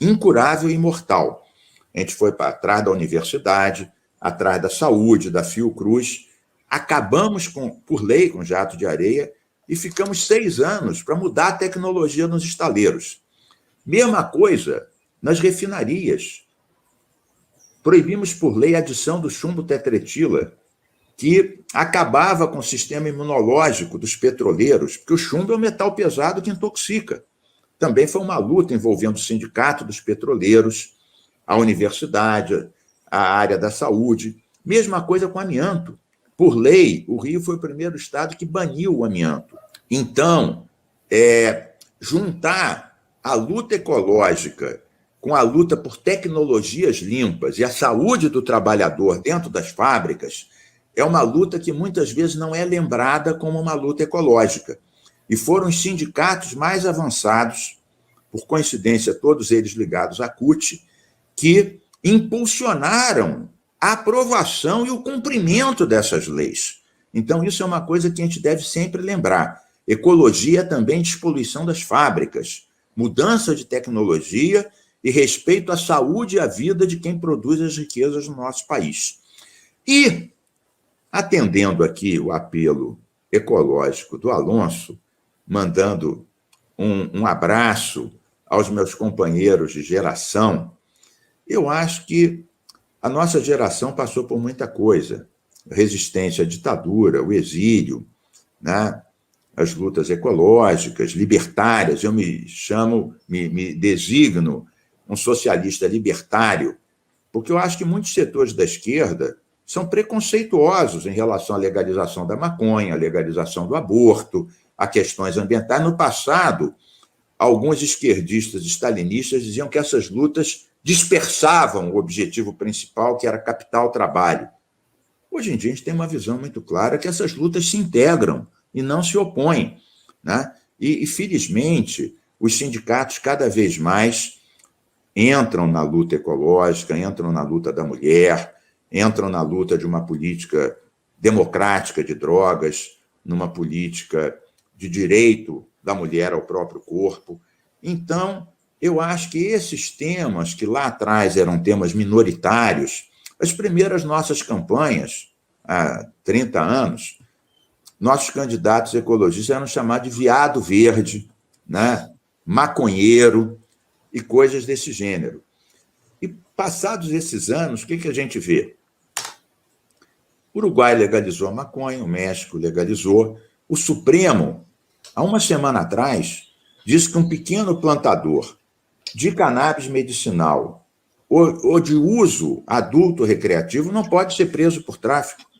incurável e mortal. A gente foi para trás da universidade, atrás da saúde, da Fiocruz, acabamos, por lei, com jato de areia e ficamos 6 anos para mudar a tecnologia nos estaleiros. Mesma coisa nas refinarias. Proibimos por lei a adição do chumbo tetretila, que acabava com o sistema imunológico dos petroleiros, porque o chumbo é um metal pesado que intoxica. Também foi uma luta envolvendo o sindicato dos petroleiros, a universidade, a área da saúde. Mesma coisa com amianto. Por lei, o Rio foi o primeiro estado que baniu o amianto. Então, juntar a luta ecológica com a luta por tecnologias limpas e a saúde do trabalhador dentro das fábricas é uma luta que muitas vezes não é lembrada como uma luta ecológica. E foram os sindicatos mais avançados, por coincidência, todos eles ligados à CUT, que impulsionaram a aprovação e o cumprimento dessas leis. Então, isso é uma coisa que a gente deve sempre lembrar. Ecologia é também despoluição das fábricas, mudança de tecnologia e respeito à saúde e à vida de quem produz as riquezas no nosso país. E, atendendo aqui o apelo ecológico do Alonso, mandando um abraço aos meus companheiros de geração, eu acho que a nossa geração passou por muita coisa. Resistência à ditadura, o exílio, né? As lutas ecológicas, libertárias. Eu me designo um socialista libertário, porque eu acho que muitos setores da esquerda são preconceituosos em relação à legalização da maconha, à legalização do aborto, a questões ambientais. No passado, alguns esquerdistas stalinistas diziam que essas lutas dispersavam o objetivo principal, que era capital trabalho. Hoje em dia, a gente tem uma visão muito clara que essas lutas se integram e não se opõem, né? E, felizmente, os sindicatos cada vez mais entram na luta ecológica, entram na luta da mulher, entram na luta de uma política democrática de drogas, numa política de direito da mulher ao próprio corpo. Então, eu acho que esses temas, que lá atrás eram temas minoritários, as primeiras nossas campanhas, há 30 anos, nossos candidatos ecologistas eram chamados de viado verde, né? Maconheiro e coisas desse gênero. E, passados esses anos, o que a gente vê? O Uruguai legalizou a maconha, o México legalizou. O Supremo, há uma semana atrás, disse que um pequeno plantador de cannabis medicinal ou de uso adulto recreativo não pode ser preso por tráfico,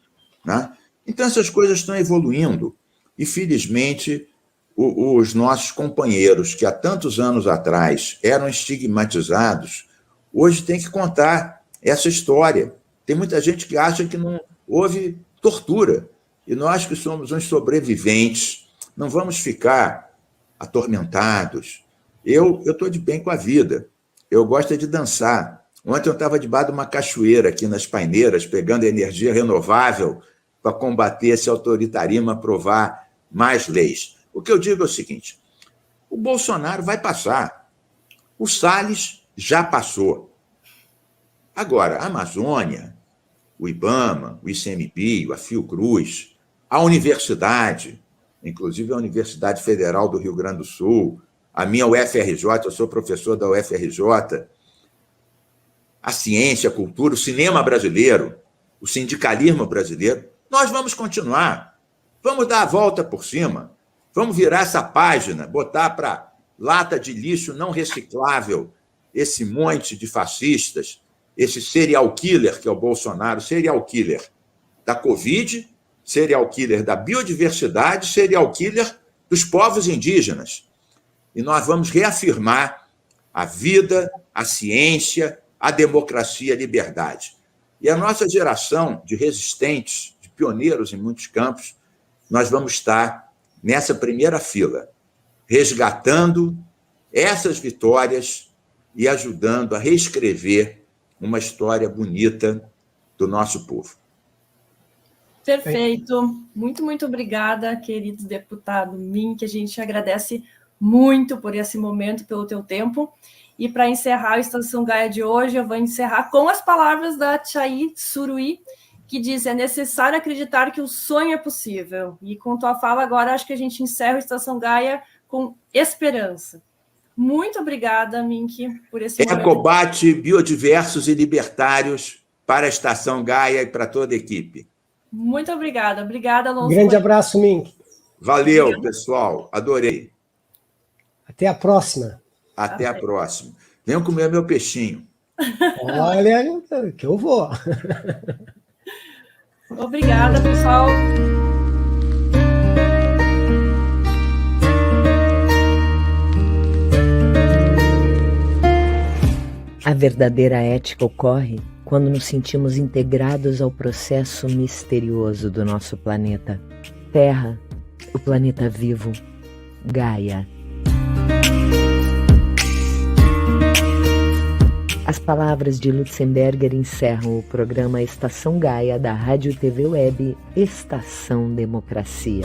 né? Então, essas coisas estão evoluindo. E, felizmente, os nossos companheiros, que há tantos anos atrás eram estigmatizados, hoje têm que contar essa história. Tem muita gente que acha que não houve tortura. E nós, que somos uns sobreviventes, não vamos ficar atormentados. Eu estou de bem com a vida. Eu gosto de dançar. Ontem eu estava debaixo de uma cachoeira aqui nas Paineiras, pegando energia renovável para combater esse autoritarismo, aprovar mais leis. O que eu digo é o seguinte: o Bolsonaro vai passar. O Salles já passou. Agora, a Amazônia, o IBAMA, o ICMBio, a Fiocruz, a universidade, inclusive a Universidade Federal do Rio Grande do Sul, a minha UFRJ, eu sou professor da UFRJ, a ciência, a cultura, o cinema brasileiro, o sindicalismo brasileiro, nós vamos continuar. Vamos dar a volta por cima. Vamos virar essa página, botar para lata de lixo não reciclável esse monte de fascistas, esse serial killer que é o Bolsonaro, serial killer da Covid, serial killer da biodiversidade, serial killer dos povos indígenas. E nós vamos reafirmar a vida, a ciência, a democracia, a liberdade. E a nossa geração de resistentes, de pioneiros em muitos campos, nós vamos estar nessa primeira fila, resgatando essas vitórias e ajudando a reescrever uma história bonita do nosso povo. Perfeito. Muito, muito obrigada, querido deputado Mink. A gente agradece muito por esse momento, pelo teu tempo. E para encerrar a Estação Gaia de hoje, eu vou encerrar com as palavras da Tchai Suruí, que diz: é necessário acreditar que o sonho é possível. E com tua fala agora, acho que a gente encerra a Estação Gaia com esperança. Muito obrigada, Mink, por esse momento. Combate biodiversos e libertários para a Estação Gaia e para toda a equipe. Muito obrigada. Obrigada, Alonso. Grande abraço, Mink. Valeu, pessoal. Adorei. Até a próxima. Até a próxima. Venham comer meu peixinho. Olha, que eu vou. Obrigada, pessoal. A verdadeira ética ocorre quando nos sentimos integrados ao processo misterioso do nosso planeta. Terra, o planeta vivo, Gaia. As palavras de Lutzenberger encerram o programa Estação Gaia da Rádio TV Web Estação Democracia.